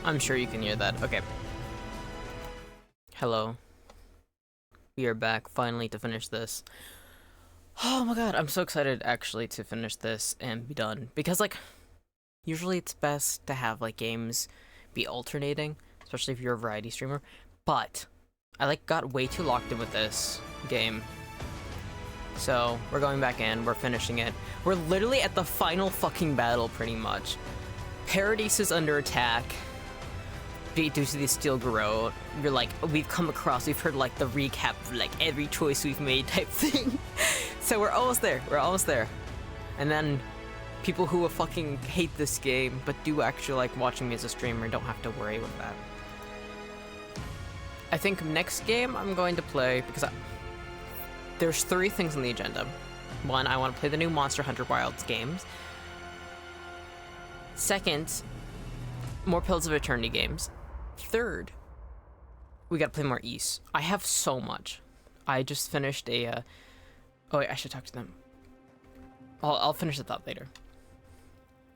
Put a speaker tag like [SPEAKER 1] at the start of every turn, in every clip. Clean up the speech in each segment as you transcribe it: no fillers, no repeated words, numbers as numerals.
[SPEAKER 1] I'm sure you can hear that. Okay. Hello. We are back finally to finish this. Oh my god, I'm so excited actually to finish this and be done. Because like, usually it's best to have like games be alternating, especially if you're a variety streamer. But I like got way too locked in with this game. So we're going back in, we're finishing it. We're literally at the final fucking battle pretty much. Paradise is under attack due to the Steel Garrote. You're like, we've heard like the recap of like every choice we've made type thing. So we're almost there. And then people who fucking hate this game but do actually like watching me as a streamer don't have to worry with that. I think next game I'm going to play, because there's 3 things on the agenda. 1, I want to play the new Monster Hunter Wilds games. 2nd, more Pillars of Eternity games. 3rd, we gotta play more Ys. I have so much. I just finished a, oh wait, I should talk to them. I'll finish the thought later.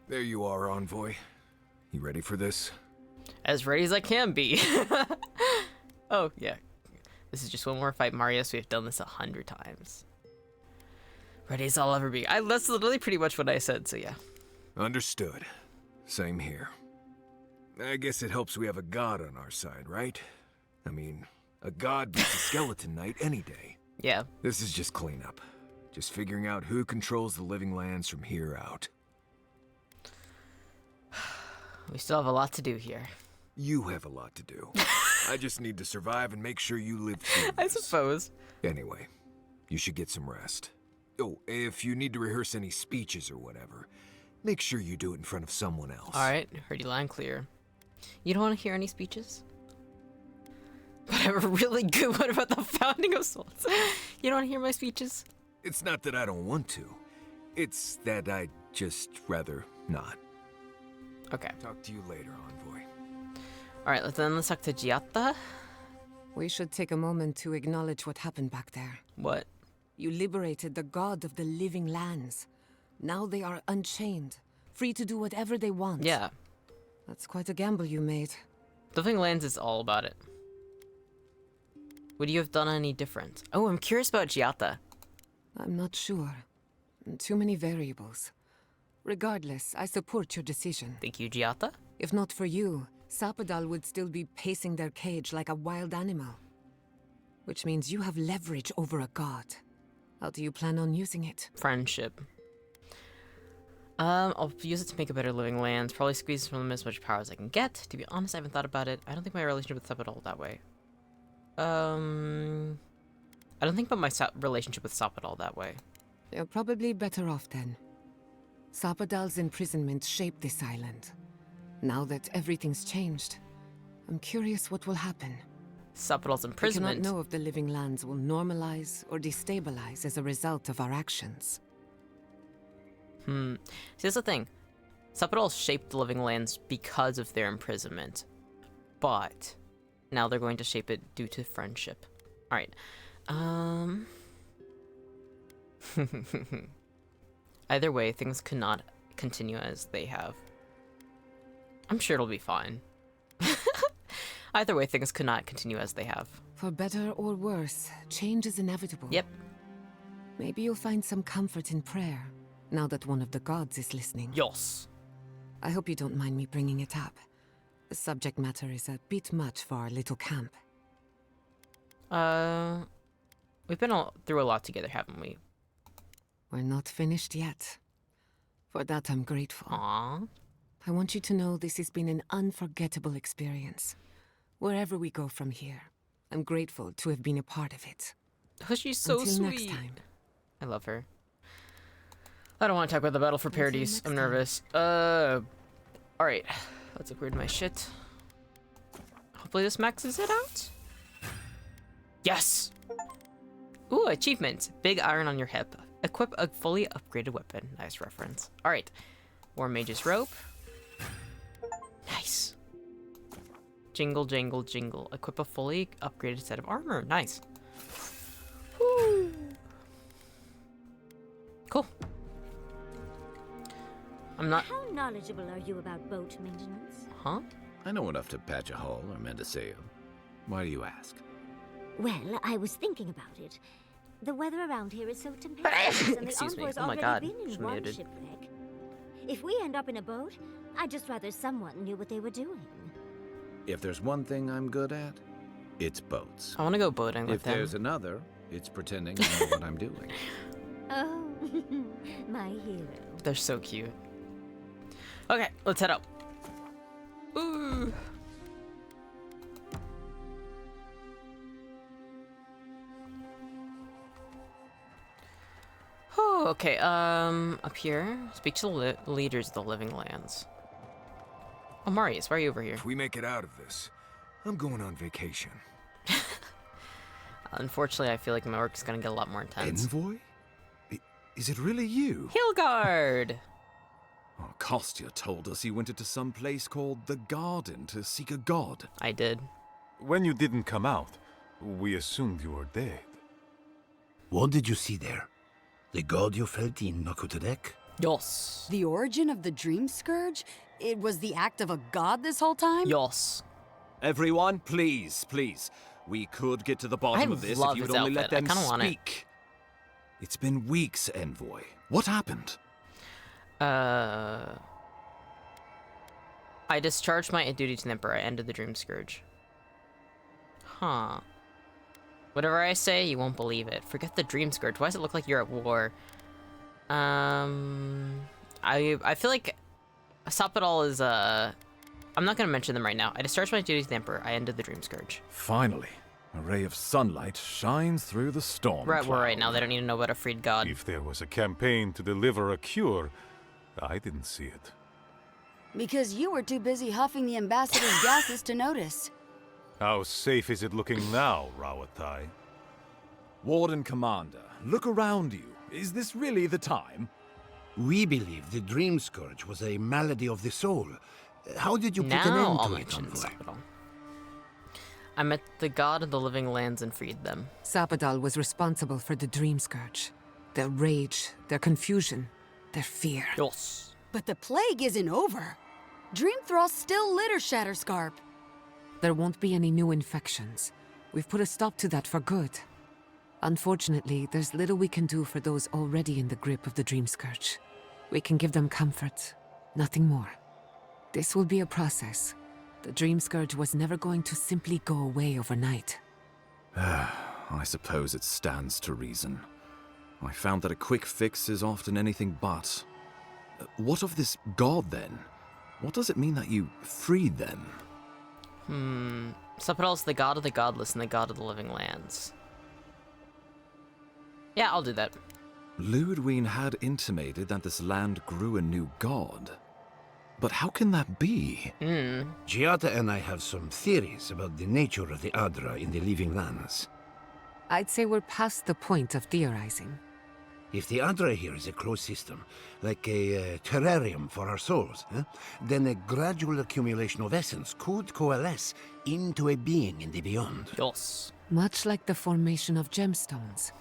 [SPEAKER 2] There you are, Envoy. You ready for this?
[SPEAKER 1] As ready as I can be. Oh, yeah. This is just one more fight, Marius. We've done this 100 times. Ready as I'll ever be. That's literally pretty much what I said, so yeah.
[SPEAKER 2] Understood. Same here. I guess it helps we have a god on our side, right? I mean, a god beats a skeleton knight any day.
[SPEAKER 1] Yeah.
[SPEAKER 2] This is just cleanup. Just figuring out who controls the living lands from here out.
[SPEAKER 1] We still have a lot to do here.
[SPEAKER 2] You have a lot to do. I just need to survive and make sure you live through this.
[SPEAKER 1] I suppose.
[SPEAKER 2] Anyway, you should get some rest. Oh, if you need to rehearse any speeches or whatever, make sure you do it in front of someone else.
[SPEAKER 1] Alright, heard you loud and clear. You don't want to hear any speeches? But I have a really good one about the founding of Souls. You don't want to hear my speeches?
[SPEAKER 2] It's not that I don't want to. It's that I'd just rather not.
[SPEAKER 1] Okay.
[SPEAKER 2] Talk to you later, Envoy.
[SPEAKER 1] Alright, let's talk to Giatta.
[SPEAKER 3] We should take a moment to acknowledge what happened back there.
[SPEAKER 1] What?
[SPEAKER 3] You liberated the god of the living lands. Now they are unchained, free to do whatever they want.
[SPEAKER 1] Yeah.
[SPEAKER 3] That's quite a gamble you made.
[SPEAKER 1] Living Lands is all about it. Would you have done any different? Oh, I'm curious about Giatta.
[SPEAKER 3] I'm not sure. Too many variables. Regardless, I support your decision.
[SPEAKER 1] Thank you, Giatta.
[SPEAKER 3] If not for you, Sapadal would still be pacing their cage like a wild animal. Which means you have leverage over a god. How do you plan on using it?
[SPEAKER 1] Friendship. I'll use it to make a better Living Lands. Probably squeeze from them as much power as I can get. To be honest, I haven't thought about it. I don't think my relationship with Sapadal that way. I don't think about my relationship with Sapadal that way.
[SPEAKER 3] You're probably better off then. Sapadal's imprisonment shaped this island. Now that everything's changed, I'm curious what will happen.
[SPEAKER 1] Sapadal's imprisonment.
[SPEAKER 3] We cannot know if the living lands will normalize or destabilize as a result of our actions.
[SPEAKER 1] See, that's the thing. Sapadal shaped the Living Lands because of their imprisonment. But now they're going to shape it due to friendship. Alright. Either way, things cannot continue as they have. I'm sure it'll be fine. Either way, things could not continue as they have.
[SPEAKER 3] For better or worse, change is inevitable.
[SPEAKER 1] Yep.
[SPEAKER 3] Maybe you'll find some comfort in prayer, now that one of the gods is listening.
[SPEAKER 1] Yes.
[SPEAKER 3] I hope you don't mind me bringing it up. The subject matter is a bit much for our little camp.
[SPEAKER 1] We've been through a lot together, haven't we?
[SPEAKER 3] We're not finished yet. For that, I'm grateful.
[SPEAKER 1] Aww.
[SPEAKER 3] I want you to know this has been an unforgettable experience. Wherever we go from here, I'm grateful to have been a part of it.
[SPEAKER 1] Oh, she's so
[SPEAKER 3] Until
[SPEAKER 1] sweet.
[SPEAKER 3] next time.
[SPEAKER 1] I love her. I don't want to talk about the battle for Paradise. I'm nervous. Alright. Let's upgrade my shit. Hopefully this maxes it out. Yes! Ooh, achievement. Big iron on your hip. Equip a fully upgraded weapon. Nice reference. Alright. War Mage's Rope. Nice. Jingle, jingle, jingle. Equip a fully upgraded set of armor. Nice. Woo. Cool. I'm not...
[SPEAKER 4] How knowledgeable are you about boat maintenance?
[SPEAKER 1] Huh?
[SPEAKER 4] I know enough to patch a hole or mend a sail. Why do you ask?
[SPEAKER 5] Well, I was thinking about it. The weather around here is so tempestuous, and the
[SPEAKER 1] Excuse me.
[SPEAKER 5] envoy's
[SPEAKER 1] Oh my
[SPEAKER 5] already
[SPEAKER 1] God.
[SPEAKER 5] been in
[SPEAKER 1] Just
[SPEAKER 5] one
[SPEAKER 1] muted.
[SPEAKER 5] shipwreck. If we end up in a boat, I'd just rather someone knew what they were doing.
[SPEAKER 4] If there's one thing I'm good at, it's boats.
[SPEAKER 1] I want to go boating with
[SPEAKER 4] If
[SPEAKER 1] him.
[SPEAKER 4] there's another, it's pretending I know what I'm doing.
[SPEAKER 5] Oh, my hero.
[SPEAKER 1] They're so cute. Okay, let's head up. Ooh. Oh, okay. Up here, speak to the leaders of the living lands. Oh, Marius, why are you over here?
[SPEAKER 2] If we make it out of this, I'm going on vacation.
[SPEAKER 1] Unfortunately, I feel like my work is gonna get a lot more intense.
[SPEAKER 2] Envoy? Is it really you?
[SPEAKER 1] Hilgard!
[SPEAKER 2] Oh, Kostya told us he went into some place called the Garden to seek a god.
[SPEAKER 1] I did.
[SPEAKER 6] When you didn't come out, we assumed you were dead.
[SPEAKER 7] What did you see there? The god you felt in Nakutadek?
[SPEAKER 1] Yes.
[SPEAKER 8] The origin of the Dream Scourge? It was the act of a god this whole time?
[SPEAKER 1] Yes.
[SPEAKER 9] Everyone, please, please. We could get to the bottom
[SPEAKER 1] I
[SPEAKER 9] of this
[SPEAKER 1] love
[SPEAKER 9] if you'd
[SPEAKER 1] his
[SPEAKER 9] only let
[SPEAKER 1] outfit. I
[SPEAKER 9] them
[SPEAKER 1] kinda want it.
[SPEAKER 9] speak. It's been weeks, Envoy. What happened?
[SPEAKER 1] I discharged my duty to the Emperor. I ended the Dream Scourge. Huh. Whatever I say, you won't believe it. Forget the Dream Scourge. Why does it look like you're at war? I feel like Sapadal is, I'm not gonna mention them right now. I discharged my duty to the Emperor. I ended the Dream Scourge.
[SPEAKER 6] Finally, a ray of sunlight shines through the storm
[SPEAKER 1] We're at war right
[SPEAKER 6] cloud.
[SPEAKER 1] now. They don't need to know about a freed god.
[SPEAKER 6] If there was a campaign to deliver a cure, I didn't see it.
[SPEAKER 8] Because you were too busy huffing the ambassador's gases to notice.
[SPEAKER 6] How safe is it looking now, Rawatai?
[SPEAKER 9] Warden Commander, look around you. Is this really the time?
[SPEAKER 7] We believe the Dream Scourge was a malady of the soul. How did you put an
[SPEAKER 1] Now
[SPEAKER 7] end
[SPEAKER 1] I'll
[SPEAKER 7] to it,
[SPEAKER 1] mention
[SPEAKER 7] Envoy?
[SPEAKER 1] Sapadal. I met the god of the living lands and freed them.
[SPEAKER 3] Sapadal was responsible for the Dream Scourge. Their rage, their confusion, their fear.
[SPEAKER 1] Yes.
[SPEAKER 8] But the plague isn't over. Dream Thralls still litter Shatterscarp.
[SPEAKER 3] There won't be any new infections. We've put a stop to that for good. Unfortunately, there's little we can do for those already in the grip of the Dream Scourge. We can give them comfort, nothing more. This will be a process. The Dream Scourge was never going to simply go away overnight.
[SPEAKER 9] I suppose it stands to reason. I found that a quick fix is often anything but. What of this god, then? What does it mean that you freed them?
[SPEAKER 1] Sapadal's the god of the godless and the god of the living lands. Yeah, I'll do that.
[SPEAKER 9] Ludwine had intimated that this land grew a new god. But how can that be?
[SPEAKER 7] Giata and I have some theories about the nature of the Adra in the living lands.
[SPEAKER 3] I'd say we're past the point of theorizing.
[SPEAKER 7] If the Adra here is a closed system, like a terrarium for our souls, then a gradual accumulation of essence could coalesce into a being in the beyond.
[SPEAKER 1] Yes.
[SPEAKER 3] Much like the formation of gemstones.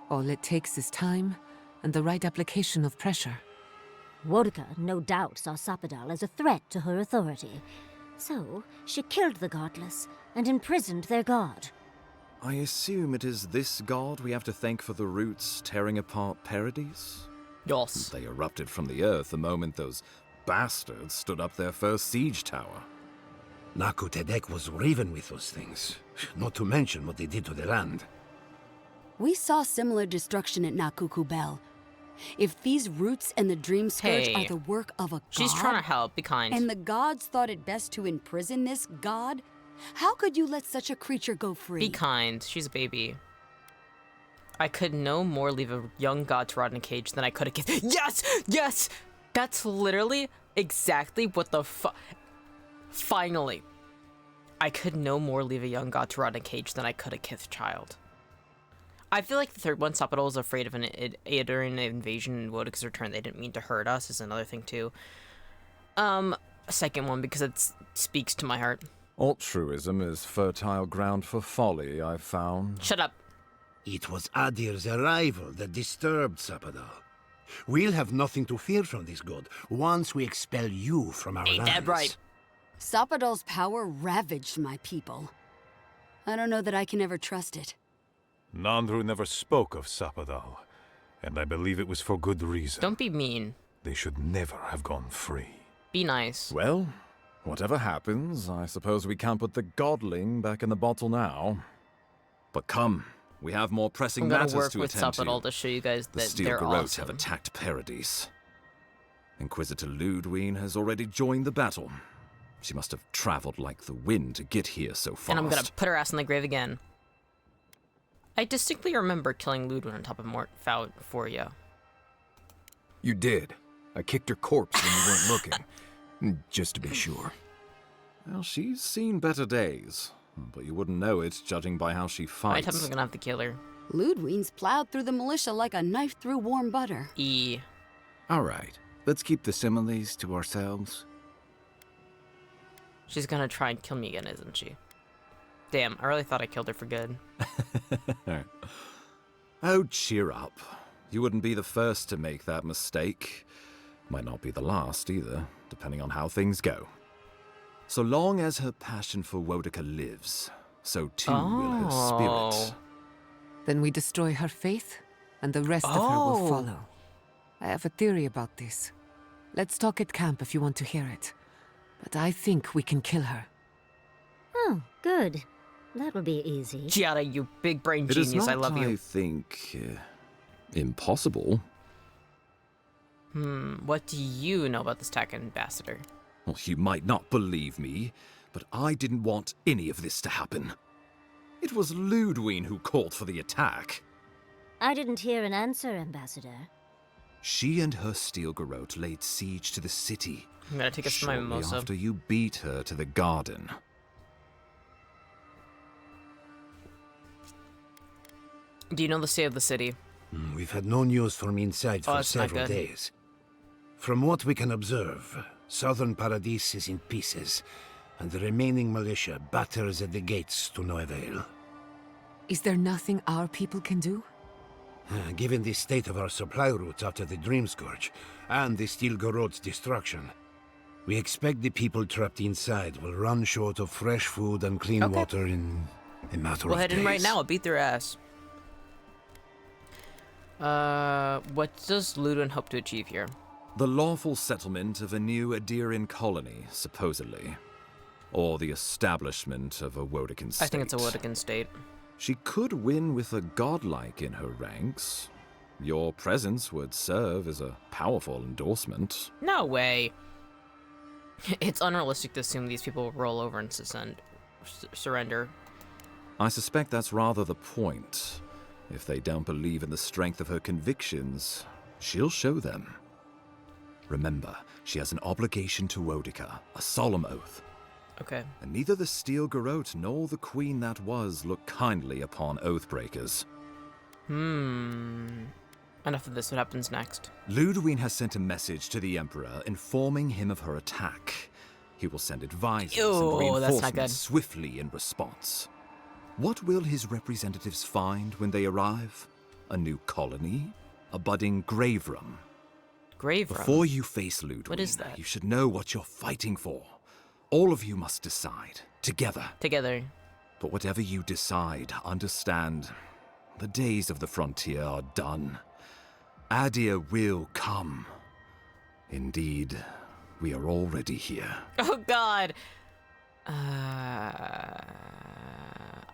[SPEAKER 3] All it takes is time and the right application of pressure.
[SPEAKER 5] Wodka no doubt saw Sapadal as a threat to her authority. So, she killed the godless and imprisoned their god.
[SPEAKER 9] I assume it is this god we have to thank for the roots tearing apart Paradise?
[SPEAKER 1] Yes.
[SPEAKER 9] They erupted from the earth the moment those bastards stood up their first siege tower.
[SPEAKER 7] Nakutadek was raven with those things, not to mention what they did to the land.
[SPEAKER 8] We saw similar destruction at Nakuku Bell. If these roots and the Dream Scourge
[SPEAKER 1] Hey,
[SPEAKER 8] are the work of a god...
[SPEAKER 1] She's trying to help. Be kind.
[SPEAKER 8] And the gods thought it best to imprison this god? How could you let such a creature go free?
[SPEAKER 1] Be kind. She's a baby. I could no more leave a young god to rot in a cage than I could a kid. Yes! Yes! That's literally exactly what the Finally. I could no more leave a young god to rot in a cage than I could a kith child. I feel like the third one, Sapadal is afraid of an Aedirn invasion in Wodika's return. They didn't mean to hurt us is another thing too. Second one, because it speaks to my heart.
[SPEAKER 2] Altruism is fertile ground for folly, I've found.
[SPEAKER 1] Shut up.
[SPEAKER 7] It was Adir's arrival that disturbed Sapadal. We'll have nothing to fear from this god once we expel you from our
[SPEAKER 1] Ain't
[SPEAKER 7] lands.
[SPEAKER 1] that right?
[SPEAKER 8] Sapadal's power ravaged my people. I don't know that I can ever trust it.
[SPEAKER 6] Nandru never spoke of Sapadal, and I believe it was for good reason.
[SPEAKER 1] Don't be mean.
[SPEAKER 6] They should never have gone free.
[SPEAKER 1] Be nice.
[SPEAKER 9] Well, whatever happens, I suppose we can't put the godling back in the bottle now. But come, we have more pressing
[SPEAKER 1] I'm gonna
[SPEAKER 9] matters
[SPEAKER 1] work
[SPEAKER 9] to
[SPEAKER 1] with
[SPEAKER 9] attend
[SPEAKER 1] Sapadal
[SPEAKER 9] to.
[SPEAKER 1] to show you guys
[SPEAKER 9] The
[SPEAKER 1] that
[SPEAKER 9] Steel
[SPEAKER 1] they're
[SPEAKER 9] Garrote
[SPEAKER 1] awesome.
[SPEAKER 9] have attacked Paradise. Inquisitor Ludwine has already joined the battle. She must have traveled like the wind to get here so fast.
[SPEAKER 1] And I'm gonna put her ass in the grave again. I distinctly remember killing Ludwin on top of Avowed for you.
[SPEAKER 2] You did. I kicked her corpse when you weren't looking. Just to be sure.
[SPEAKER 9] Well, she's seen better days, but you wouldn't know it judging by how she
[SPEAKER 1] My
[SPEAKER 9] fights.
[SPEAKER 1] time's gonna have to kill her.
[SPEAKER 8] Ludwine's plowed through the militia like a knife through warm butter.
[SPEAKER 1] E.
[SPEAKER 4] All right, let's keep the similes to ourselves.
[SPEAKER 1] She's gonna try and kill me again, isn't she? Damn, I really thought I killed her for good.
[SPEAKER 9] Oh, cheer up. You wouldn't be the first to make that mistake. Might not be the last either, depending on how things go. So long as her passion for Wodica lives, so too will her spirit.
[SPEAKER 3] Then we destroy her faith, and the rest of her will follow. I have a theory about this. Let's talk at camp if you want to hear it. But I think we can kill her.
[SPEAKER 5] Oh, good. That will be easy.
[SPEAKER 1] Giada, you big brain
[SPEAKER 9] It is
[SPEAKER 1] genius,
[SPEAKER 9] not,
[SPEAKER 1] I love
[SPEAKER 9] I
[SPEAKER 1] you.
[SPEAKER 9] think, impossible.
[SPEAKER 1] What do you know about this tech ambassador?
[SPEAKER 9] Well, you might not believe me, but I didn't want any of this to happen. It was Ludwine who called for the attack.
[SPEAKER 5] I didn't hear an answer, Ambassador.
[SPEAKER 9] She and her Steel Garrote laid siege to the city.
[SPEAKER 1] I'm gonna take a sip of my
[SPEAKER 9] shortly
[SPEAKER 1] mimosa.
[SPEAKER 9] after you beat her to the garden.
[SPEAKER 1] Do you know the state of the city?
[SPEAKER 7] We've had no news from inside
[SPEAKER 1] Oh,
[SPEAKER 7] for
[SPEAKER 1] that's not
[SPEAKER 7] several
[SPEAKER 1] good.
[SPEAKER 7] days. From what we can observe, southern Paradis is in pieces, and the remaining militia batters at the gates to no avail.
[SPEAKER 3] Is there nothing our people can do?
[SPEAKER 7] Given the state of our supply routes after the Dream Scourge, and the Steel Garrote's destruction, we expect the people trapped inside will run short of fresh food and clean
[SPEAKER 1] Okay.
[SPEAKER 7] water in a matter
[SPEAKER 1] We'll
[SPEAKER 7] of
[SPEAKER 1] head
[SPEAKER 7] days.
[SPEAKER 1] in right now. I'll beat their ass. What does Ludwin hope to achieve here?
[SPEAKER 9] The lawful settlement of a new Adirian colony, supposedly. Or the establishment of a Wodican state.
[SPEAKER 1] I think it's a Wodican state.
[SPEAKER 9] She could win with a godlike in her ranks. Your presence would serve as a powerful endorsement.
[SPEAKER 1] No way. It's unrealistic to assume these people will roll over and surrender.
[SPEAKER 9] I suspect that's rather the point. If they don't believe in the strength of her convictions, she'll show them. Remember, she has an obligation to Wodica, a solemn oath.
[SPEAKER 1] Okay.
[SPEAKER 9] And neither the Steel Garrote nor the queen that was look kindly upon oathbreakers.
[SPEAKER 1] Enough of this. What happens next?
[SPEAKER 9] Ludwine has sent a message to the Emperor informing him of her attack. He will send advisors
[SPEAKER 1] Ew,
[SPEAKER 9] and
[SPEAKER 1] that's not good.
[SPEAKER 9] reinforcements swiftly in response. What will his representatives find when they arrive? A new colony? A budding grave room?
[SPEAKER 1] Grave room.
[SPEAKER 9] Before you face Ludwine,
[SPEAKER 1] What is that?
[SPEAKER 9] you should know what you're fighting for. All of you must decide, together.
[SPEAKER 1] Together.
[SPEAKER 9] But whatever you decide, understand, the days of the frontier are done. Adir will come. Indeed, we are already here.
[SPEAKER 1] Oh God.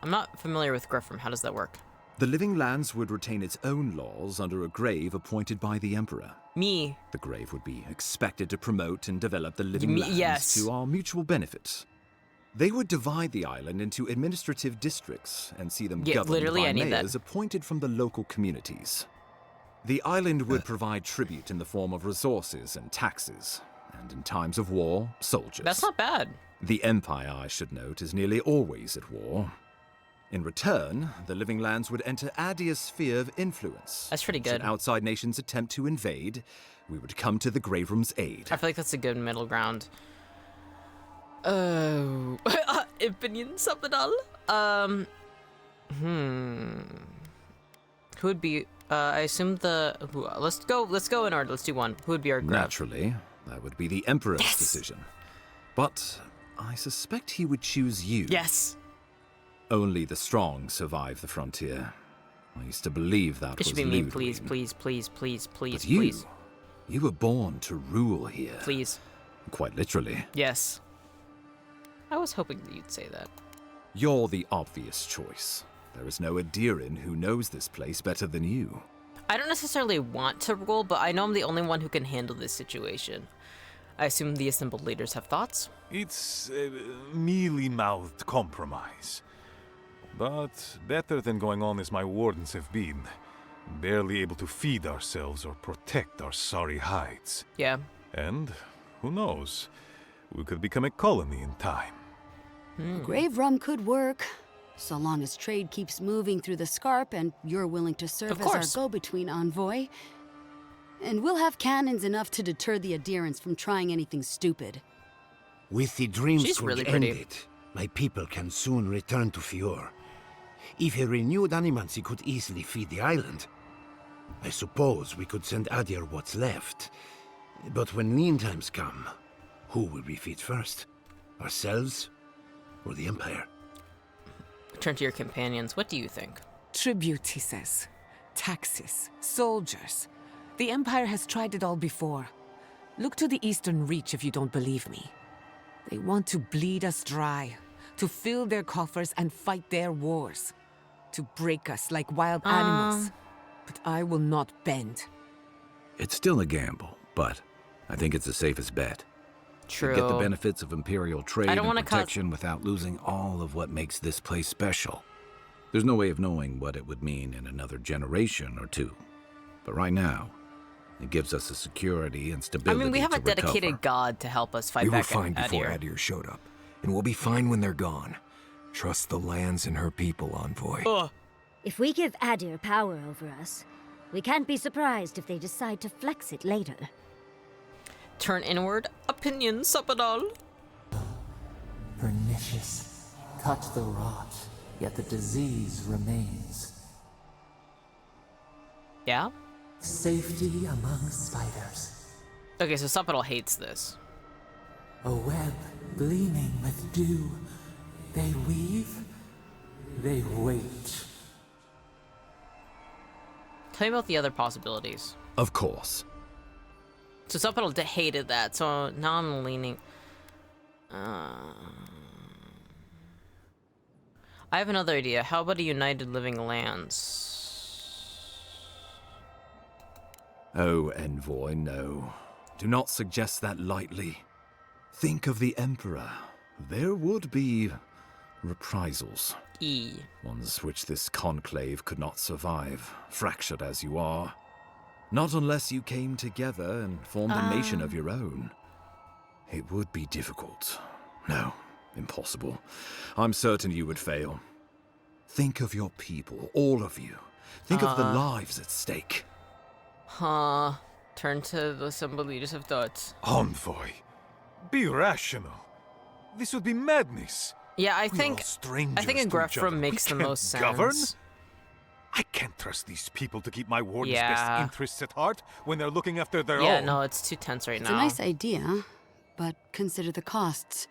[SPEAKER 1] I'm not familiar with Griffin. How does that work?
[SPEAKER 9] The Living Lands would retain its own laws under a grave appointed by the Emperor.
[SPEAKER 1] Me.
[SPEAKER 9] The grave would be expected to promote and develop the Living Lands
[SPEAKER 1] yes.
[SPEAKER 9] to our mutual benefit. They would divide the island into administrative districts and see them
[SPEAKER 1] Yeah,
[SPEAKER 9] governed
[SPEAKER 1] literally,
[SPEAKER 9] by
[SPEAKER 1] I need that.
[SPEAKER 9] mayors appointed from the local communities. The island would provide tribute in the form of resources and taxes, and in times of war, soldiers.
[SPEAKER 1] That's not bad.
[SPEAKER 9] The Empire, I should note, is nearly always at war. In return, the Living Lands would enter Adir's sphere of influence.
[SPEAKER 1] That's pretty
[SPEAKER 9] Should
[SPEAKER 1] good.
[SPEAKER 9] outside nations attempt to invade, we would come to the Grave Room's aid.
[SPEAKER 1] I feel like that's a good middle ground. Oh. Opinion Sapadal? Who would be I assume let's go in order. Let's do one. Who would be our grab?
[SPEAKER 9] Naturally, that would be the Emperor's decision. But I suspect he would choose you.
[SPEAKER 1] Yes.
[SPEAKER 9] Only the strong survive the frontier. I used to believe that
[SPEAKER 1] It
[SPEAKER 9] was
[SPEAKER 1] should be me,
[SPEAKER 9] Ludwig.
[SPEAKER 1] please, please, please, please, please,
[SPEAKER 9] But you,
[SPEAKER 1] please.
[SPEAKER 9] you were born to rule here.
[SPEAKER 1] Please.
[SPEAKER 9] Quite literally.
[SPEAKER 1] Yes. I was hoping that you'd say that.
[SPEAKER 9] You're the obvious choice. There is no Adiran who knows this place better than you.
[SPEAKER 1] I don't necessarily want to rule, but I know I'm the only one who can handle this situation. I assume the assembled leaders have thoughts?
[SPEAKER 6] It's a mealy-mouthed compromise. But better than going on as my wardens have been. Barely able to feed ourselves or protect our sorry hides.
[SPEAKER 1] Yeah.
[SPEAKER 6] And, who knows, we could become a colony in time.
[SPEAKER 8] Grave rum could work, so long as trade keeps moving through the Scarp and you're willing to serve as our go-between envoy. And we'll have cannons enough to deter the adherents from trying anything stupid.
[SPEAKER 7] With the dream
[SPEAKER 1] She's
[SPEAKER 7] scourge
[SPEAKER 1] really pretty.
[SPEAKER 7] ended, my people can soon return to Fior. If a renewed animancy could easily feed the island, I suppose we could send Adir what's left. But when lean times come, who will we feed first? Ourselves or the Empire?
[SPEAKER 1] Turn to your companions. What do you think?
[SPEAKER 3] Tribute, he says. Taxes. Soldiers. The Empire has tried it all before. Look to the Eastern Reach if you don't believe me. They want to bleed us dry, to fill their coffers and fight their wars, to break us like wild animals. But I will not bend.
[SPEAKER 4] It's still a gamble, but I think it's the safest bet.
[SPEAKER 1] True.
[SPEAKER 4] Get the benefits of Imperial trade
[SPEAKER 1] I don't
[SPEAKER 4] and
[SPEAKER 1] wanna
[SPEAKER 4] protection without losing all of what makes this place special. There's no way of knowing what it would mean in another generation or two. But right now, it gives us the security and
[SPEAKER 1] I
[SPEAKER 4] stability
[SPEAKER 1] mean, we have a
[SPEAKER 4] to
[SPEAKER 1] dedicated
[SPEAKER 4] recover.
[SPEAKER 1] god to help us fight
[SPEAKER 2] We were
[SPEAKER 1] back
[SPEAKER 2] fine
[SPEAKER 1] at
[SPEAKER 2] before
[SPEAKER 1] Adir.
[SPEAKER 2] Adir showed up, and we'll be fine when they're gone. Trust the lands and her people, Envoy.
[SPEAKER 1] Ugh.
[SPEAKER 5] If we give Adir power over us, we can't be surprised if they decide to flex it later.
[SPEAKER 1] Turn inward. Opinion, Sapadal.
[SPEAKER 10] Pernicious. Cut the rot, yet the disease remains.
[SPEAKER 1] Yeah?
[SPEAKER 10] Safety among spiders.
[SPEAKER 1] Okay, so Sapadal hates this.
[SPEAKER 10] A web gleaming with dew. They weave, they wait.
[SPEAKER 1] Tell me about the other possibilities.
[SPEAKER 9] Of course.
[SPEAKER 1] So Sapadal hated that, so now I'm leaning... I have another idea. How about a United Living Lands?
[SPEAKER 9] Oh, Envoy, no. Do not suggest that lightly. Think of the Emperor. There would be reprisals. Ones which this conclave could not survive, fractured as you are. Not unless you came together and formed a nation of your own. It would be difficult. No, impossible. I'm certain you would fail. Think of your people, all of you. Think of the lives at stake.
[SPEAKER 1] Turn to the assembled leaders of thoughts.
[SPEAKER 6] Envoy, be rational. This would be madness.
[SPEAKER 1] Yeah, I
[SPEAKER 6] We are
[SPEAKER 1] think
[SPEAKER 6] all strangers
[SPEAKER 1] a
[SPEAKER 6] to each
[SPEAKER 1] Grefra
[SPEAKER 6] other.
[SPEAKER 1] makes
[SPEAKER 6] We
[SPEAKER 1] the
[SPEAKER 6] can't
[SPEAKER 1] most sense.
[SPEAKER 6] govern? I can't trust these people to keep my warden's best
[SPEAKER 1] Yeah.
[SPEAKER 6] interests at heart when they're looking after their
[SPEAKER 1] Yeah,
[SPEAKER 6] own.
[SPEAKER 1] no, it's too tense right
[SPEAKER 8] It's
[SPEAKER 1] now.
[SPEAKER 8] a nice idea, but consider the costs.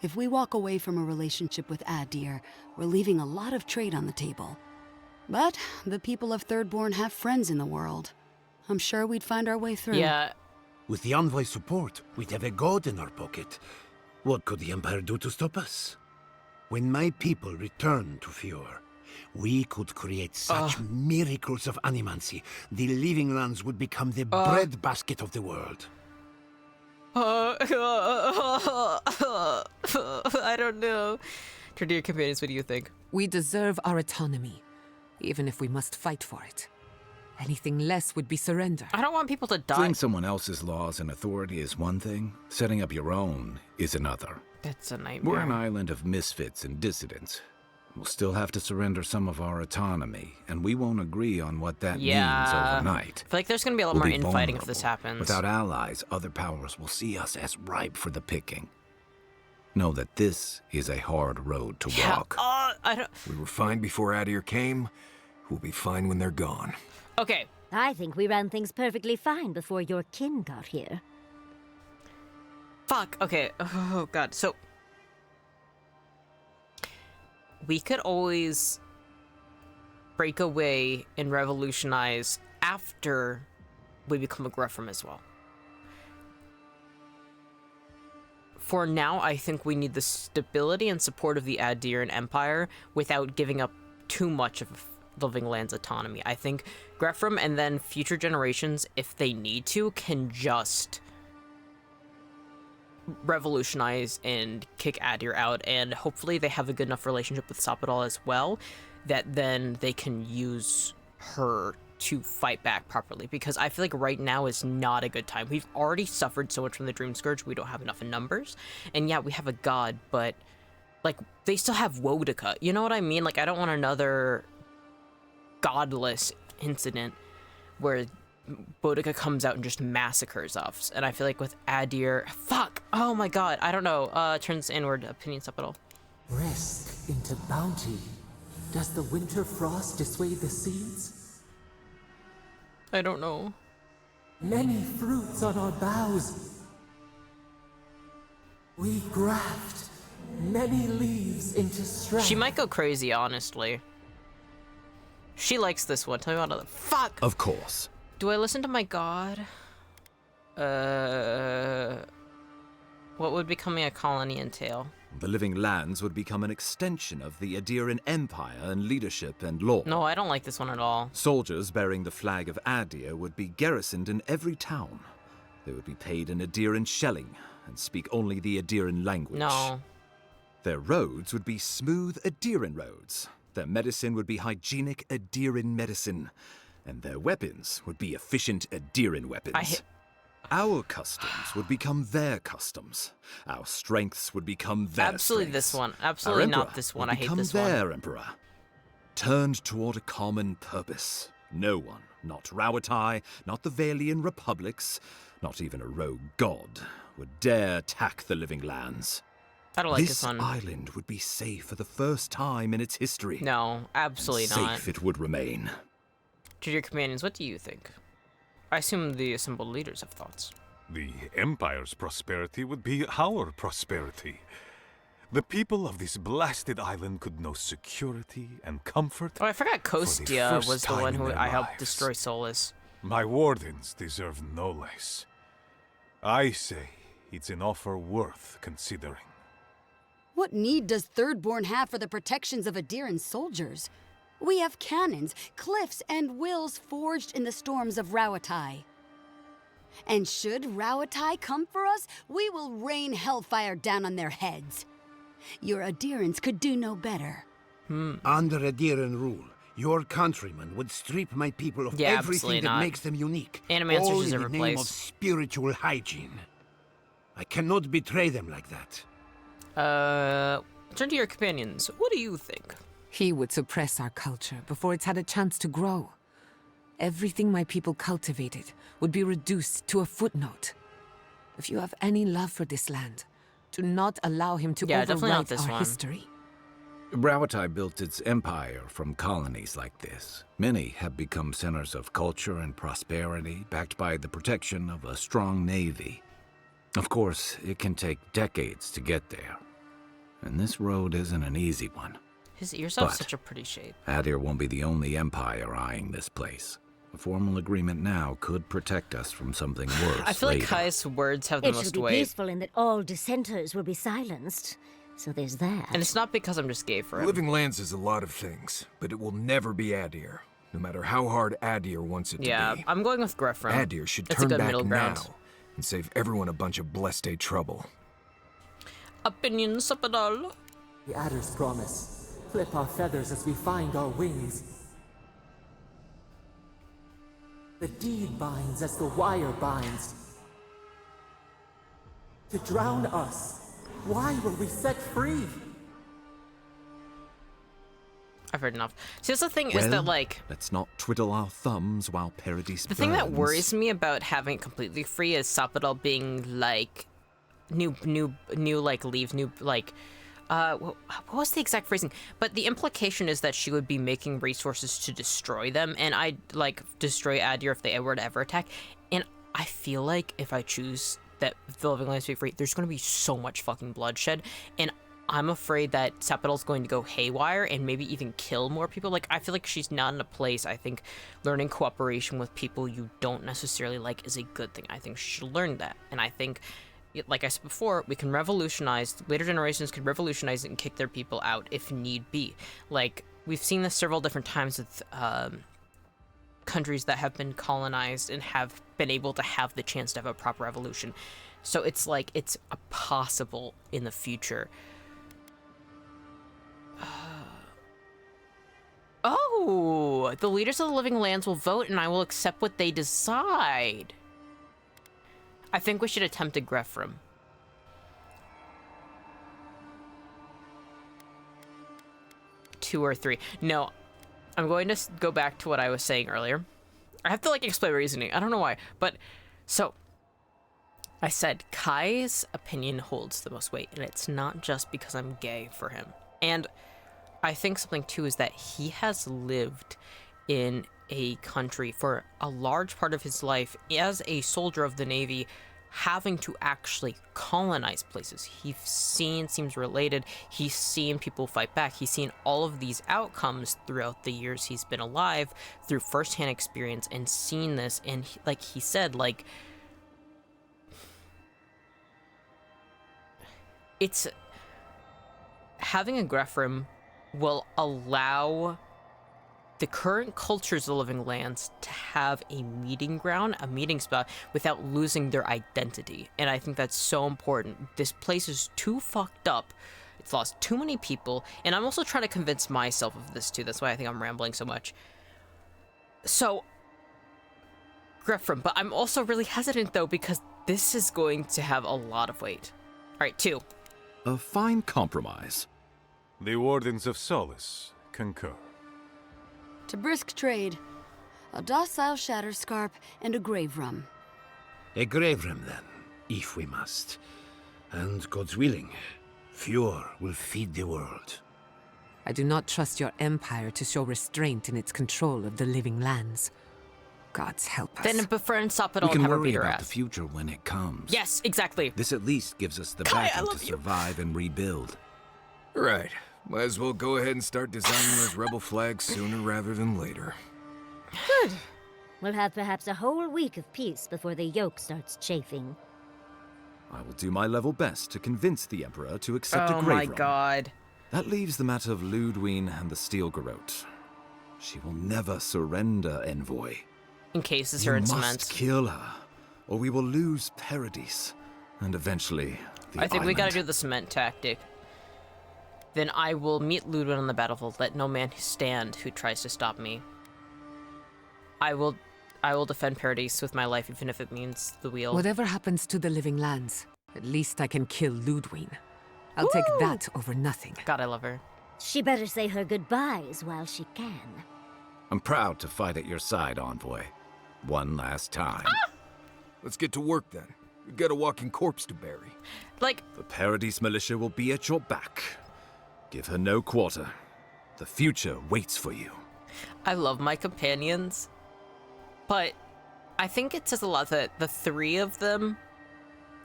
[SPEAKER 8] If we walk away from a relationship with Adir, we're leaving a lot of trade on the table. But the people of Thirdborn have friends in the world. I'm sure we'd find our way through.
[SPEAKER 1] Yeah,
[SPEAKER 7] With the Envoy's support, we'd have a god in our pocket. What could the Empire do to stop us? When my people return to Fior, we could create such miracles of animancy, the living lands would become the breadbasket of the world.
[SPEAKER 1] I don't know. Turn to your companions, what do you think?
[SPEAKER 3] We deserve our autonomy, even if we must fight for it. Anything less would be surrender.
[SPEAKER 1] I don't want people to die.
[SPEAKER 4] Doing someone else's laws and authority is one thing. Setting up your own is another.
[SPEAKER 1] That's a nightmare.
[SPEAKER 4] We're an island of misfits and dissidents. We'll still have to surrender some of our autonomy, and we won't agree on what that means overnight.
[SPEAKER 1] I feel like there's gonna be a lot
[SPEAKER 4] We'll
[SPEAKER 1] more
[SPEAKER 4] be
[SPEAKER 1] infighting if this
[SPEAKER 4] vulnerable.
[SPEAKER 1] happens.
[SPEAKER 4] Without allies, other powers will see us as ripe for the picking. Know that this is a hard road to walk.
[SPEAKER 1] I don't...
[SPEAKER 2] We were fine before Adir came. We'll be fine when they're gone.
[SPEAKER 1] Okay.
[SPEAKER 5] I think we ran things perfectly fine before your kin got here.
[SPEAKER 1] Fuck. Okay. Oh, God. So, we could always break away and revolutionize after we become a Greffram as well. For now, I think we need the stability and support of the Adiran Empire without giving up too much of Living Land's autonomy. I think Greffram and then future generations, if they need to, can just revolutionize and kick Adir out, and hopefully they have a good enough relationship with Sapadal as well that then they can use her to fight back properly, because I feel like right now is not a good time. We've already suffered so much from the Dream Scourge, we don't have enough in numbers, and yeah, we have a god, but like they still have Wodica, you know what I mean? Like I don't want another godless incident where Boudica comes out and just massacres us. And I feel like with Adir, fuck, oh my god, I don't know. Turns inward, opinions up at all.
[SPEAKER 10] Risk into bounty. Does the winter frost dissuade the seeds?
[SPEAKER 1] I don't know.
[SPEAKER 10] Many fruits on our boughs. We graft many leaves into strength.
[SPEAKER 1] She might go crazy, honestly. She likes this one. Tell me about it. Fuck!
[SPEAKER 9] Of course.
[SPEAKER 1] Do I listen to my god? What would becoming a colony entail?
[SPEAKER 9] The Living Lands would become an extension of the Adiran Empire in leadership and law.
[SPEAKER 1] No, I don't like this one at all.
[SPEAKER 9] Soldiers bearing the flag of Adir would be garrisoned in every town. They would be paid in Adiran shelling and speak only the Adiran language.
[SPEAKER 1] No.
[SPEAKER 9] Their roads would be smooth Adiran roads. Their medicine would be hygienic Adiran medicine. And their weapons would be efficient Adiran weapons. Our customs would become their customs. Our strengths would become their
[SPEAKER 1] Absolutely
[SPEAKER 9] strengths.
[SPEAKER 1] This one. Absolutely not this one. I hate this one.
[SPEAKER 9] Their emperor. Turned toward a common purpose. No one, not Rawatai, not the Valian republics, not even a rogue god, would dare attack the Living Lands.
[SPEAKER 1] I don't like this one.
[SPEAKER 9] This island would be safe for the first time in its history.
[SPEAKER 1] No, absolutely not.
[SPEAKER 9] Safe it would remain.
[SPEAKER 1] To your companions, what do you think? I assume the assembled leaders have thoughts.
[SPEAKER 6] The Empire's prosperity would be our prosperity. The people of this blasted island could know security and comfort.
[SPEAKER 1] Oh, I forgot Kostia was the one who I helped
[SPEAKER 6] lives.
[SPEAKER 1] destroy Solus.
[SPEAKER 6] My wardens deserve no less. I say it's an offer worth considering.
[SPEAKER 8] What need does Thirdborn have for the protections of Adiran soldiers? We have cannons, cliffs, and wills forged in the storms of Rawatai. And should Rawatai come for us, we will rain hellfire down on their heads. Your Adirans could do no better.
[SPEAKER 7] Under Adiran rule, your countrymen would strip my people of everything that makes them unique.
[SPEAKER 1] Animancers
[SPEAKER 7] all
[SPEAKER 1] is
[SPEAKER 7] in
[SPEAKER 1] a
[SPEAKER 7] the name of
[SPEAKER 1] replace.
[SPEAKER 7] spiritual hygiene. I cannot betray them like that.
[SPEAKER 1] Turn to your companions. What do you think?
[SPEAKER 3] He would suppress our culture before it's had a chance to grow. Everything my people cultivated would be reduced to a footnote. If you have any love for this land, do not allow him to overwrite our history.
[SPEAKER 4] Rawatai built its empire from colonies like this. Many have become centers of culture and prosperity, backed by the protection of a strong navy. Of course, it can take decades to get there. And this road isn't an easy one.
[SPEAKER 1] His ears have such a pretty shape.
[SPEAKER 4] Adir won't be the only empire eyeing this place. A formal agreement now could protect us from something worse.
[SPEAKER 1] I feel like
[SPEAKER 4] later.
[SPEAKER 1] Kai's words have the
[SPEAKER 5] It
[SPEAKER 1] most
[SPEAKER 5] should be
[SPEAKER 1] weight.
[SPEAKER 5] peaceful in that all dissenters will be silenced. So there's that.
[SPEAKER 1] And it's not because I'm just gay for him.
[SPEAKER 2] Living Lands is a lot of things, but it will never be Adir, no matter how hard Adir wants it to be.
[SPEAKER 1] Yeah, I'm going with Greffram.
[SPEAKER 2] Adir should
[SPEAKER 1] It's a
[SPEAKER 2] turn
[SPEAKER 1] good
[SPEAKER 2] back
[SPEAKER 1] middle ground.
[SPEAKER 2] now and save everyone a bunch of blessed day trouble.
[SPEAKER 1] Opinions, Sapadal?
[SPEAKER 10] The adder's promise. Flip our feathers as we find our wings. The deed binds as the wire binds. To drown us, why were we set free?
[SPEAKER 1] I've heard enough. See, that's the thing is that, like...
[SPEAKER 9] let's not twiddle our thumbs while Paradise
[SPEAKER 1] The thing that
[SPEAKER 9] burns.
[SPEAKER 1] worries me about having it completely free is Sapadal being, like... what was the exact phrasing? But the implication is that she would be making resources to destroy them, and I'd, like, destroy Adir if they were to ever attack. And I feel like if I choose that the Living Lands be free, there's gonna be so much fucking bloodshed, and I'm afraid that Sapidal's going to go haywire and maybe even kill more people. Like, I feel like she's not in a place. I think learning cooperation with people you don't necessarily like is a good thing. I think she should learn that. And I think, like I said before, we can revolutionize, later generations can revolutionize it and kick their people out if need be. Like, we've seen this several different times with countries that have been colonized and have been able to have the chance to have a proper revolution. So it's like, it's a possible in the future. Oh, the leaders of the living lands will vote and I will accept what they decide. I think we should attempt a Grefram. Two or three. No, I'm going to go back to what I was saying earlier. I have to like explain reasoning. I don't know why, but so I said Kai's opinion holds the most weight, and it's not just because I'm gay for him. And I think something too is that he has lived in a country for a large part of his life as a soldier of the Navy, having to actually colonize places. He's seen, seems related, he's seen people fight back, he's seen all of these outcomes throughout the years he's been alive through firsthand experience and seen this. And like he said, like, it's having a Grefram will allow the current cultures of the living lands to have a meeting ground, a meeting spot, without losing their identity. And I think that's so important. This place is too fucked up. It's lost too many people. And I'm also trying to convince myself of this too. That's why I think I'm rambling so much. So, Grefram, but I'm also really hesitant though, because this is going to have a lot of weight. All right, 2.
[SPEAKER 9] A fine compromise.
[SPEAKER 6] The Wardens of Solace concur.
[SPEAKER 8] To brisk trade, a docile Shatterscarp and a Graverum.
[SPEAKER 7] A Graveram, then, if we must. And God's willing, Fjord will feed the world.
[SPEAKER 3] I do not trust your empire to show restraint in its control of the living lands. Gods help us.
[SPEAKER 1] Then befriend Sapidal
[SPEAKER 4] We
[SPEAKER 1] and
[SPEAKER 4] can
[SPEAKER 1] have her
[SPEAKER 4] worry
[SPEAKER 1] beat her
[SPEAKER 4] about
[SPEAKER 1] ass.
[SPEAKER 4] the future when it comes.
[SPEAKER 1] Yes, exactly.
[SPEAKER 4] This at least gives us the
[SPEAKER 1] Kai, I
[SPEAKER 4] backing to
[SPEAKER 1] love you.
[SPEAKER 4] survive and rebuild.
[SPEAKER 2] Right. Might as well go ahead and start designing those rebel flags sooner rather than later.
[SPEAKER 5] Good. We'll have perhaps a whole week of peace before the yoke starts chafing.
[SPEAKER 9] I will do my level best to convince the Emperor to accept a
[SPEAKER 1] Oh
[SPEAKER 9] grave
[SPEAKER 1] my
[SPEAKER 9] run.
[SPEAKER 1] god.
[SPEAKER 9] That leaves the matter of Ludwine and the Steel Garrote. She will never surrender, Envoy.
[SPEAKER 1] Encases
[SPEAKER 9] You
[SPEAKER 1] her in
[SPEAKER 9] must
[SPEAKER 1] cement.
[SPEAKER 9] kill her, or we will lose Paradis, and eventually the
[SPEAKER 1] I think we gotta
[SPEAKER 9] island.
[SPEAKER 1] do the cement tactic. Then I will meet Ludwig on the battlefield. Let no man stand who tries to stop me. I will defend Paradis with my life, even if it means the wheel.
[SPEAKER 3] Whatever happens to the living lands, at least I can kill Ludwig. I'll take that over nothing.
[SPEAKER 1] God, I love her.
[SPEAKER 5] She better say her goodbyes while she can.
[SPEAKER 4] I'm proud to fight at your side, Envoy. One last time.
[SPEAKER 2] Let's get to work then. We've got a walking corpse to bury.
[SPEAKER 1] Like,
[SPEAKER 9] The Paradis militia will be at your back. Give her no quarter. The future waits for you.
[SPEAKER 1] I love my companions, but I think it says a lot that the 3 of them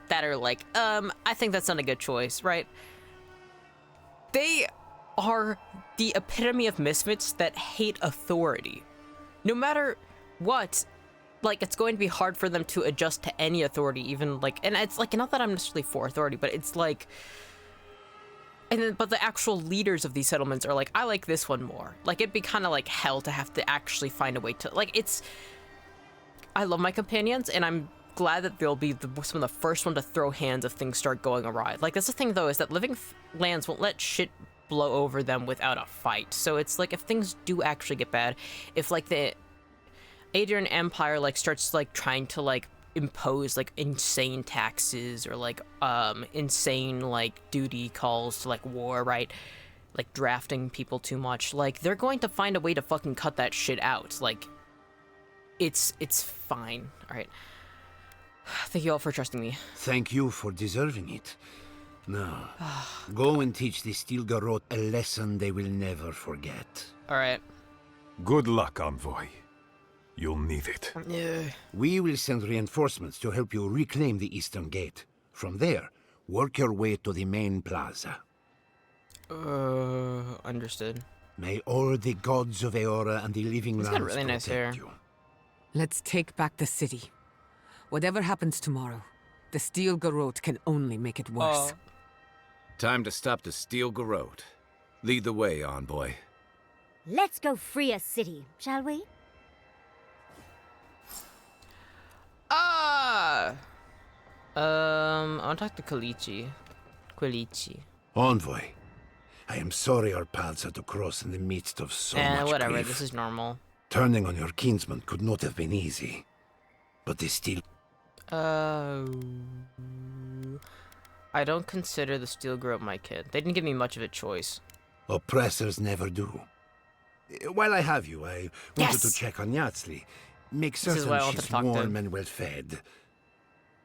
[SPEAKER 1] that are like, I think that's not a good choice, right? They are the epitome of misfits that hate authority. No matter what, like, it's going to be hard for them to adjust to any authority, even like, and it's like, not that I'm necessarily for authority, but it's like, and then, but the actual leaders of these settlements are like, I like this one more. Like, it'd be kind of like hell to have to actually find a way to, like, it's, I love my companions, and I'm glad that they'll be some of the first one to throw hands if things start going awry. Like, that's the thing, though, is that living lands won't let shit blow over them without a fight. So it's like, if things do actually get bad, if, like, the Adrian Empire, like, starts, like, trying to, like, impose, like, insane taxes or, like, insane, like, duty calls to, like, war, right? Like, drafting people too much. Like, they're going to find a way to fucking cut that shit out. Like, it's fine. All right. Thank you all for trusting me.
[SPEAKER 7] Thank you for deserving it. Now, go and teach the Steel Garrote a lesson they will never forget.
[SPEAKER 1] All right.
[SPEAKER 6] Good luck, Envoy. You'll need it.
[SPEAKER 1] Yeah.
[SPEAKER 7] We will send reinforcements to help you reclaim the Eastern Gate. From there, work your way to the main plaza.
[SPEAKER 1] Understood.
[SPEAKER 7] May all the gods of Eora and the living
[SPEAKER 1] He's got
[SPEAKER 7] lands
[SPEAKER 1] really nice hair.
[SPEAKER 7] protect you.
[SPEAKER 3] Let's take back the city. Whatever happens tomorrow, the Steel Garrote can only make it worse.
[SPEAKER 4] Time to stop the Steel Garrote. Lead the way, envoy.
[SPEAKER 5] Let's go free a city, shall we?
[SPEAKER 1] I want to talk to Quilichi.
[SPEAKER 7] Envoy, I am sorry our paths had to cross in the midst of so much
[SPEAKER 1] Whatever,
[SPEAKER 7] grief.
[SPEAKER 1] this is normal.
[SPEAKER 7] Turning on your kinsman could not have been easy. But the Steel...
[SPEAKER 1] I don't consider the Steel Grove my kid. They didn't give me much of a choice.
[SPEAKER 7] Oppressors never do. While I have you, I wanted to
[SPEAKER 1] Yes!
[SPEAKER 7] check on Yatsli. Make
[SPEAKER 1] is
[SPEAKER 7] certain
[SPEAKER 1] why I wanted
[SPEAKER 7] she's
[SPEAKER 1] to talk to
[SPEAKER 7] warm
[SPEAKER 1] him.
[SPEAKER 7] and well fed.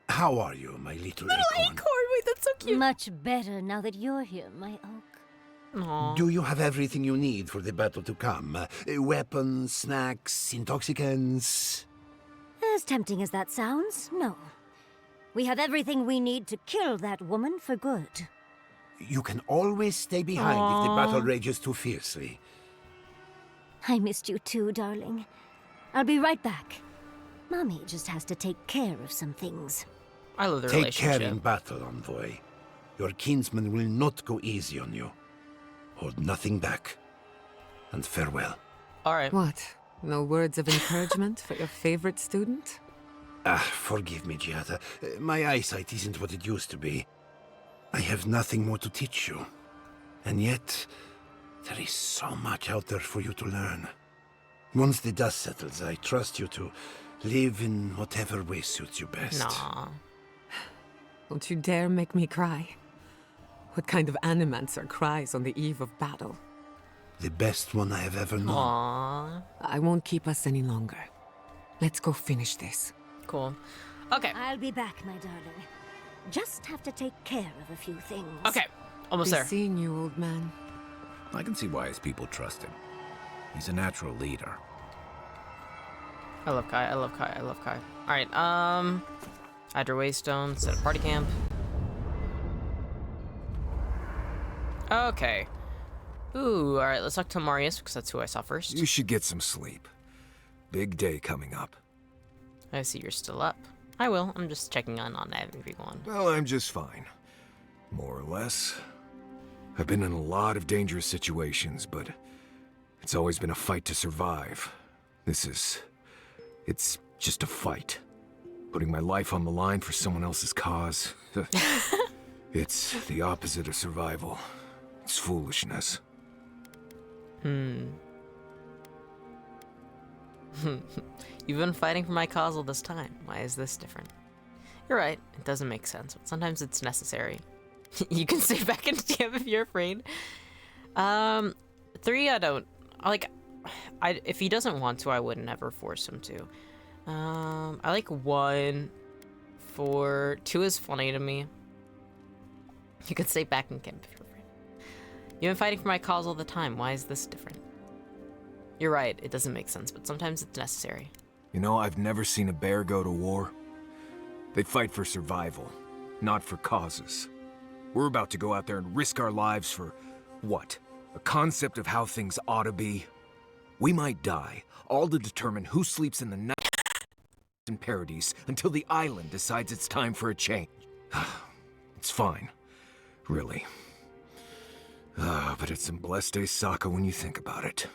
[SPEAKER 7] How are you, my little acorn?
[SPEAKER 1] Wait, that's so cute.
[SPEAKER 5] Much better now that you're here, my oak.
[SPEAKER 1] Aww.
[SPEAKER 7] Do you have everything you need for the battle to come? Weapons, snacks, intoxicants?
[SPEAKER 5] As tempting as that sounds, no. We have everything we need to kill that woman for good.
[SPEAKER 7] You can always stay behind if the battle rages too fiercely.
[SPEAKER 5] I missed you too, darling. I'll be right back. Mommy just has to take care of some things.
[SPEAKER 1] I love the
[SPEAKER 7] Take
[SPEAKER 1] relationship.
[SPEAKER 7] care in battle, envoy. Your kinsman will not go easy on you. Hold nothing back. And farewell.
[SPEAKER 1] Alright.
[SPEAKER 3] What? No words of encouragement for your favorite student?
[SPEAKER 7] Forgive me, Giada. My eyesight isn't what it used to be. I have nothing more to teach you. And yet, there is so much out there for you to learn. Once the dust settles, I trust you to live in whatever way suits you best.
[SPEAKER 1] Nah.
[SPEAKER 3] Don't you dare make me cry. What kind of animancer cries on the eve of battle?
[SPEAKER 7] The best one I have ever known.
[SPEAKER 1] Aww.
[SPEAKER 3] I won't keep us any longer. Let's go finish this.
[SPEAKER 1] Cool. Okay.
[SPEAKER 5] I'll be back, my darling. Just have to take care of a few things.
[SPEAKER 1] Okay. Almost
[SPEAKER 3] Be
[SPEAKER 1] there.
[SPEAKER 3] seeing you, old man.
[SPEAKER 4] I can see why his people trust him. He's a natural leader.
[SPEAKER 1] I love Kai. I love Kai. I love Kai. Alright, Hydra Waystone, set a party camp. Okay. Ooh, alright, let's talk to Marius, because that's who I saw first.
[SPEAKER 2] You should get some sleep. Big day coming up.
[SPEAKER 1] I see you're still up. I will. I'm just checking on everyone.
[SPEAKER 2] Well, I'm just fine. More or less. I've been in a lot of dangerous situations, but it's always been a fight to survive. It's just a fight. Putting my life on the line for someone else's cause. It's the opposite of survival. It's foolishness.
[SPEAKER 1] You've been fighting for my cause all this time. Why is this different? You're right. It doesn't make sense, but sometimes it's necessary. You can stay back in camp if you're afraid. 3, I don't like. If he doesn't want to, I would never force him to. I like 1, 4, 2 is funny to me. You could stay back in camp if you're afraid. You've been fighting for my cause all the time. Why is this different? You're right. It doesn't make sense, but sometimes it's necessary.
[SPEAKER 2] You know, I've never seen a bear go to war. They fight for survival, not for causes. We're about to go out there and risk our lives for, what? A concept of how things ought to be? We might die, all to determine who sleeps in the night in Paradise until the island decides it's time for a change. It's fine, really. But it's some blessed day Sokka when you think about it.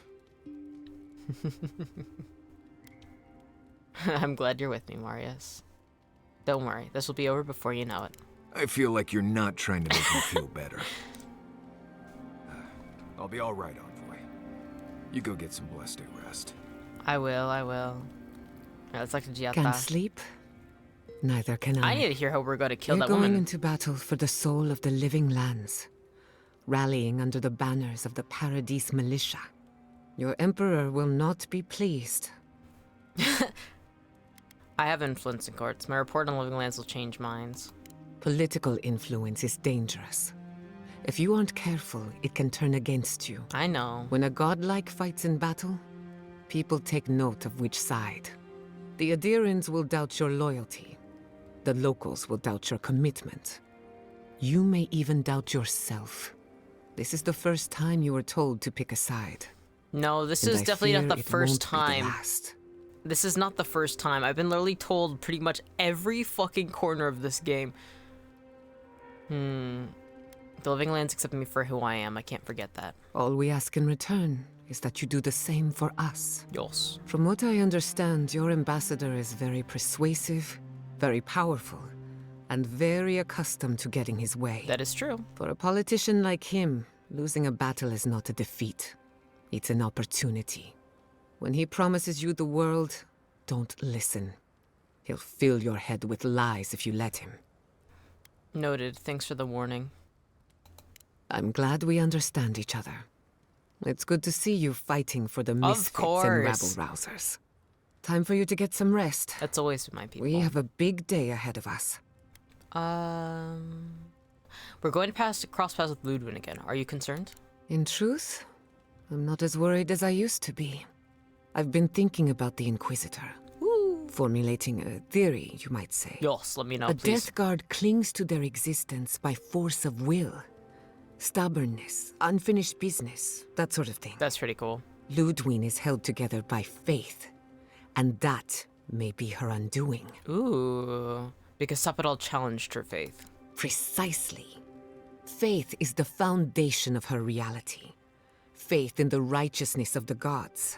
[SPEAKER 1] I'm glad you're with me, Marius. Don't worry, this will be over before you know it.
[SPEAKER 2] I feel like you're not trying to make me feel better. I'll be all right, Envoy. You go get some blessed day rest.
[SPEAKER 1] I will. Alright, let's talk to
[SPEAKER 3] Can't
[SPEAKER 1] Giata.
[SPEAKER 3] sleep? Neither can I.
[SPEAKER 1] I need to hear how we're going to kill
[SPEAKER 3] You're
[SPEAKER 1] that
[SPEAKER 3] going
[SPEAKER 1] woman.
[SPEAKER 3] into battle for the soul of the living lands, rallying under the banners of the Paradise militia. Your emperor will not be pleased.
[SPEAKER 1] I have influence in courts. My report on living lands will change minds.
[SPEAKER 3] Political influence is dangerous. If you aren't careful, it can turn against you.
[SPEAKER 1] I know.
[SPEAKER 3] When a godlike fights in battle, people take note of which side. The Adirans will doubt your loyalty. The locals will doubt your commitment. You may even doubt yourself. This is the first time you were told to pick a side.
[SPEAKER 1] No, this
[SPEAKER 3] And
[SPEAKER 1] is
[SPEAKER 3] I
[SPEAKER 1] definitely
[SPEAKER 3] fear
[SPEAKER 1] not the
[SPEAKER 3] it
[SPEAKER 1] first
[SPEAKER 3] won't be the
[SPEAKER 1] time.
[SPEAKER 3] last.
[SPEAKER 1] This is not the first time. I've been literally told pretty much every fucking corner of this game. The Living Lands accept me for who I am. I can't forget that.
[SPEAKER 3] All we ask in return is that you do the same for us.
[SPEAKER 1] Yes.
[SPEAKER 3] From what I understand, your ambassador is very persuasive, very powerful, and very accustomed to getting his way.
[SPEAKER 1] That is true.
[SPEAKER 3] For a politician like him, losing a battle is not a defeat. It's an opportunity. When he promises you the world, don't listen. He'll fill your head with lies if you let him.
[SPEAKER 1] Noted. Thanks for the warning.
[SPEAKER 3] I'm glad we understand each other. It's good to see you fighting for the misfits and rabble-rousers. Time for you to get some rest.
[SPEAKER 1] That's always been my people.
[SPEAKER 3] We have a big day ahead of us.
[SPEAKER 1] We're going to cross paths with Ludwig again. Are you concerned?
[SPEAKER 3] In truth, I'm not as worried as I used to be. I've been thinking about the Inquisitor. Formulating a theory, you might say.
[SPEAKER 1] Yes, let me know,
[SPEAKER 3] A
[SPEAKER 1] please.
[SPEAKER 3] Death Guard clings to their existence by force of will. Stubbornness, unfinished business, that sort of thing.
[SPEAKER 1] That's pretty cool.
[SPEAKER 3] Ludwig is held together by faith, and that may be her undoing.
[SPEAKER 1] Ooh, because Sapadal challenged her faith.
[SPEAKER 3] Precisely. Faith is the foundation of her reality. Faith in the righteousness of the gods.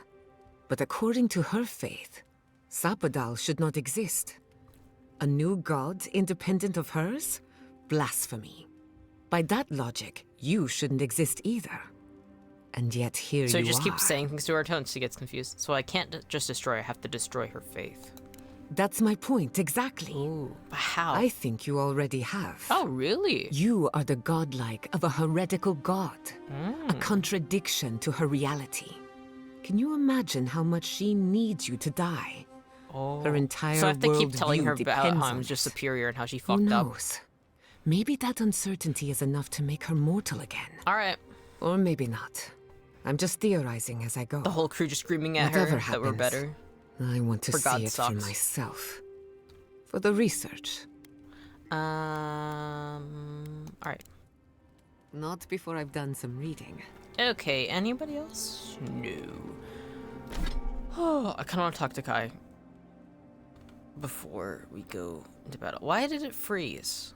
[SPEAKER 3] But according to her faith, Sapadal should not exist. A new god independent of hers? Blasphemy. By that logic, you shouldn't exist either. And yet here you are.
[SPEAKER 1] So just keep saying things to her until she gets confused. So I can't just destroy her, I have to destroy her faith.
[SPEAKER 3] That's my point, exactly.
[SPEAKER 1] Ooh, how?
[SPEAKER 3] I think you already have.
[SPEAKER 1] Oh, really?
[SPEAKER 3] You are the godlike of a heretical god. A contradiction to her reality. Can you imagine how much she needs you to die?
[SPEAKER 1] Oh.
[SPEAKER 3] Her entire
[SPEAKER 1] So I have to keep
[SPEAKER 3] worldview
[SPEAKER 1] telling her about how
[SPEAKER 3] depends
[SPEAKER 1] I'm
[SPEAKER 3] on
[SPEAKER 1] just
[SPEAKER 3] it.
[SPEAKER 1] superior and how she
[SPEAKER 3] Who
[SPEAKER 1] fucked up.
[SPEAKER 3] knows? Maybe that uncertainty is enough to make her mortal again.
[SPEAKER 1] Alright.
[SPEAKER 3] Or maybe not. I'm just theorizing as I go.
[SPEAKER 1] The whole crew just screaming at
[SPEAKER 3] Whatever
[SPEAKER 1] her that we're
[SPEAKER 3] happens,
[SPEAKER 1] better.
[SPEAKER 3] I want to
[SPEAKER 1] For
[SPEAKER 3] see
[SPEAKER 1] God
[SPEAKER 3] it for
[SPEAKER 1] sucks.
[SPEAKER 3] myself. For the research.
[SPEAKER 1] Alright.
[SPEAKER 3] Not before I've done some reading.
[SPEAKER 1] Okay, anybody else? No. Oh, I kinda wanna talk to Kai before we go into battle. Why did it freeze?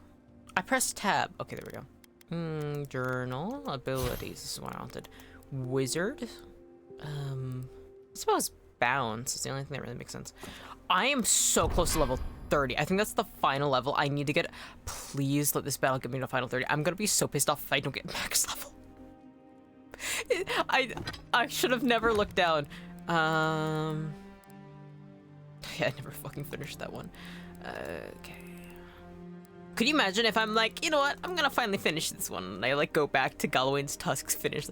[SPEAKER 1] I pressed tab. Okay, there we go. Journal, abilities, this is what I wanted. Wizard? I suppose bounce is the only thing that really makes sense. I am so close to level 30. I think that's the final level I need to get. Please let this battle get me to final 30. I'm gonna be so pissed off if I don't get max level. I should have never looked down. Yeah, I never fucking finished that one. Okay. Could you imagine if I'm like, you know what, I'm gonna finally finish this one, and I like go back to Galawain's tusks, finish.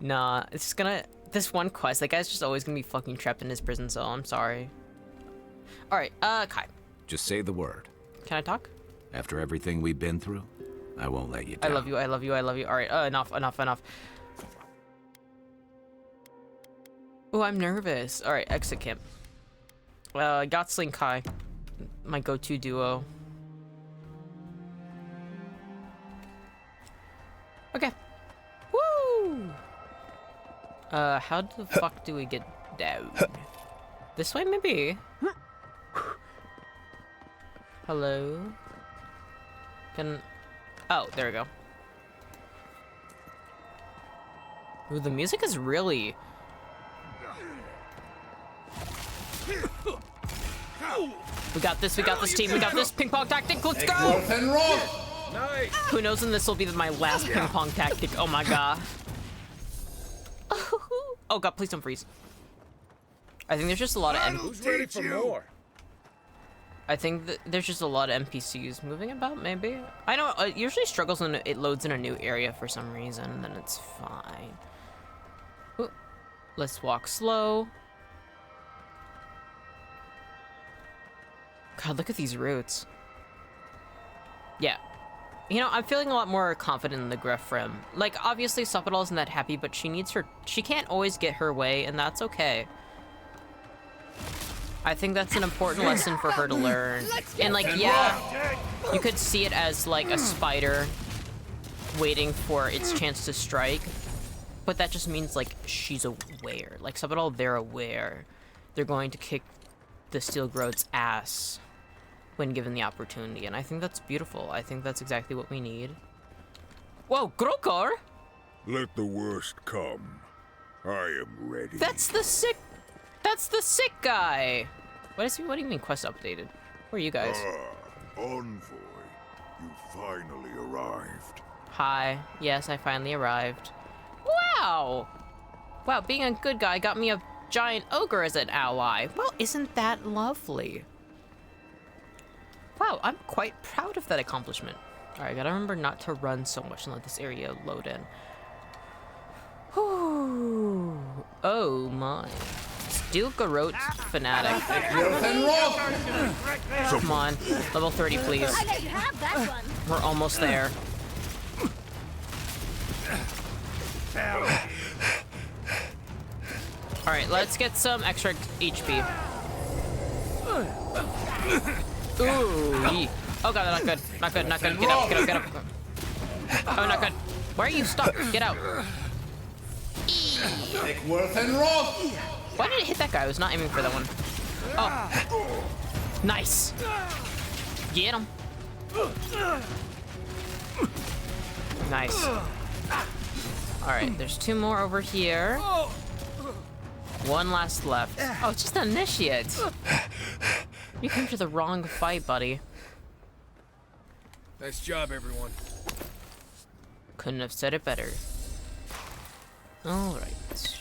[SPEAKER 1] Nah, it's just gonna, this one quest, that guy's just always gonna be fucking trapped in his prison cell. I'm sorry. All right, Kai.
[SPEAKER 4] Just say the word.
[SPEAKER 1] Can I talk?
[SPEAKER 4] After everything we've been through, I won't let you down.
[SPEAKER 1] I love you. I love you. I love you. All right, enough. Oh, I'm nervous. All right, exit camp. Gotsling Kai, my go-to duo. Okay. Woo! How the fuck do we get down? This way, maybe? Hello? Oh, there we go. Ooh, the music is really... We got this, team, we got this. Ping pong tactic, let's go! Who knows when this will be my last ping pong tactic, oh my god. Oh god, please don't freeze. I think there's just a lot of
[SPEAKER 2] Ready for more?
[SPEAKER 1] I think there's just a lot of NPCs moving about, maybe? I know it usually struggles when it loads in a new area for some reason, then it's fine. Ooh. Let's walk slow. God, look at these roots. Yeah. You know, I'm feeling a lot more confident in the Grefrem. Like, obviously, Sapadal isn't that happy, but she can't always get her way, and that's okay. I think that's an important lesson for her to learn. And like, yeah, you could see it as like a spider waiting for its chance to strike. But that just means, like, she's aware. Like, Sabadal, they're aware. They're going to kick the Steel Groat's ass when given the opportunity, and I think that's beautiful. I think that's exactly what we need. Whoa, Grokor!
[SPEAKER 11] Let the worst come. I am ready.
[SPEAKER 1] That's the sick guy! What do you mean quest updated? Where are you guys?
[SPEAKER 11] Envoy, you finally arrived.
[SPEAKER 1] Hi. Yes, I finally arrived. Wow! Wow, being a good guy got me a giant ogre as an ally. Well, isn't that lovely? Wow, I'm quite proud of that accomplishment. Alright, gotta remember not to run so much and let this area load in. Whew. Oh my. Steel Garrote fanatic. Come on, level 30 please.
[SPEAKER 5] I let you have that one.
[SPEAKER 1] We're almost there. Alright, let's get some extra HP. Ooh, yee. Oh god, not good. Not good, not good. Get up, get up, get up. Oh, not good. Why are you stuck? Get out. Why did it hit that guy? I was not aiming for that one. Oh. Nice. Get him. Nice. Alright, there's 2 more over here. 1 last left. Oh, it's just an initiate. You came to the wrong fight, buddy.
[SPEAKER 2] Nice job, everyone.
[SPEAKER 1] Couldn't have said it better. Alright.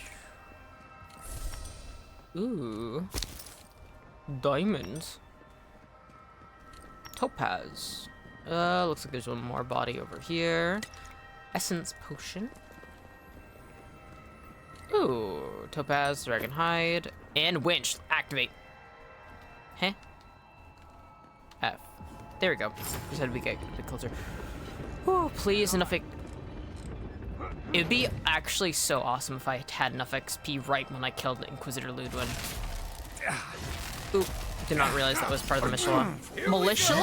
[SPEAKER 1] Ooh. Diamonds. Topaz. Looks like there's one more body over here. Essence potion. Ooh. Topaz, dragon hide, and winch. Activate. Huh? F. There we go. Just had to get a bit closer. Oh, please, enough. It would be actually so awesome if I had enough XP right when I killed Inquisitor Ludwin. Oop. Did not realize that was part of the militia.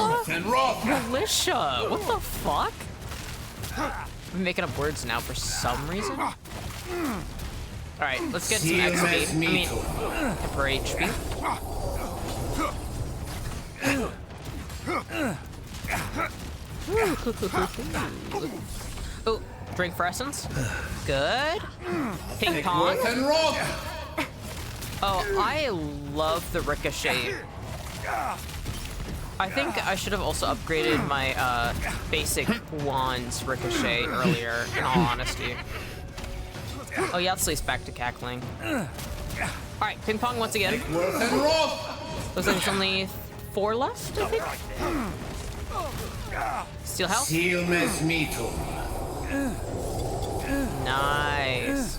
[SPEAKER 1] Militia? What the fuck? I'm making up words now for some reason. Alright, let's get some XP. I mean, temporary HP. Oh, drink for essence. Good. Ping pong. Oh, I love the ricochet. I think I should have also upgraded my basic wand's ricochet earlier, in all honesty. Oh yeah, let's lease back to cackling. Alright, ping pong once again. Looks like there's only 4 left, I think. Steel health? Nice.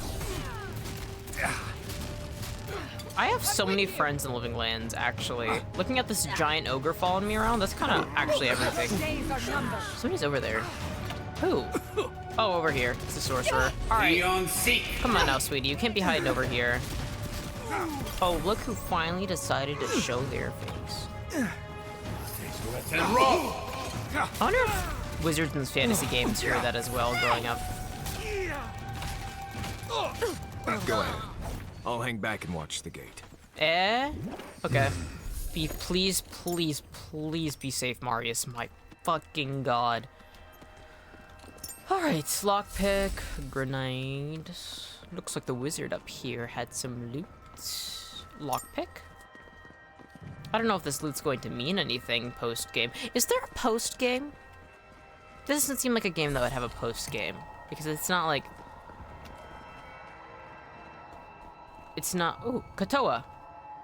[SPEAKER 1] I have so many friends in Living Lands, actually. Looking at this giant ogre following me around, that's kind of actually everything. Somebody's over there. Who? Oh, over here. It's a sorcerer. Alright. Come on now, sweetie. You can't be hiding over here. Oh, look who finally decided to show their face. I wonder if Wizards and Fantasy games hear that as well growing up.
[SPEAKER 2] Go ahead. I'll hang back and watch the gate.
[SPEAKER 1] Okay. Please, please, please be safe, Marius. My fucking god. Alright, lockpick, grenade. Looks like the wizard up here had some loot. Lockpick? I don't know if this loot's going to mean anything post-game. Is there a post-game? This doesn't seem like a game that would have a post-game. Because it's not like... It's not... Ooh, Katoa.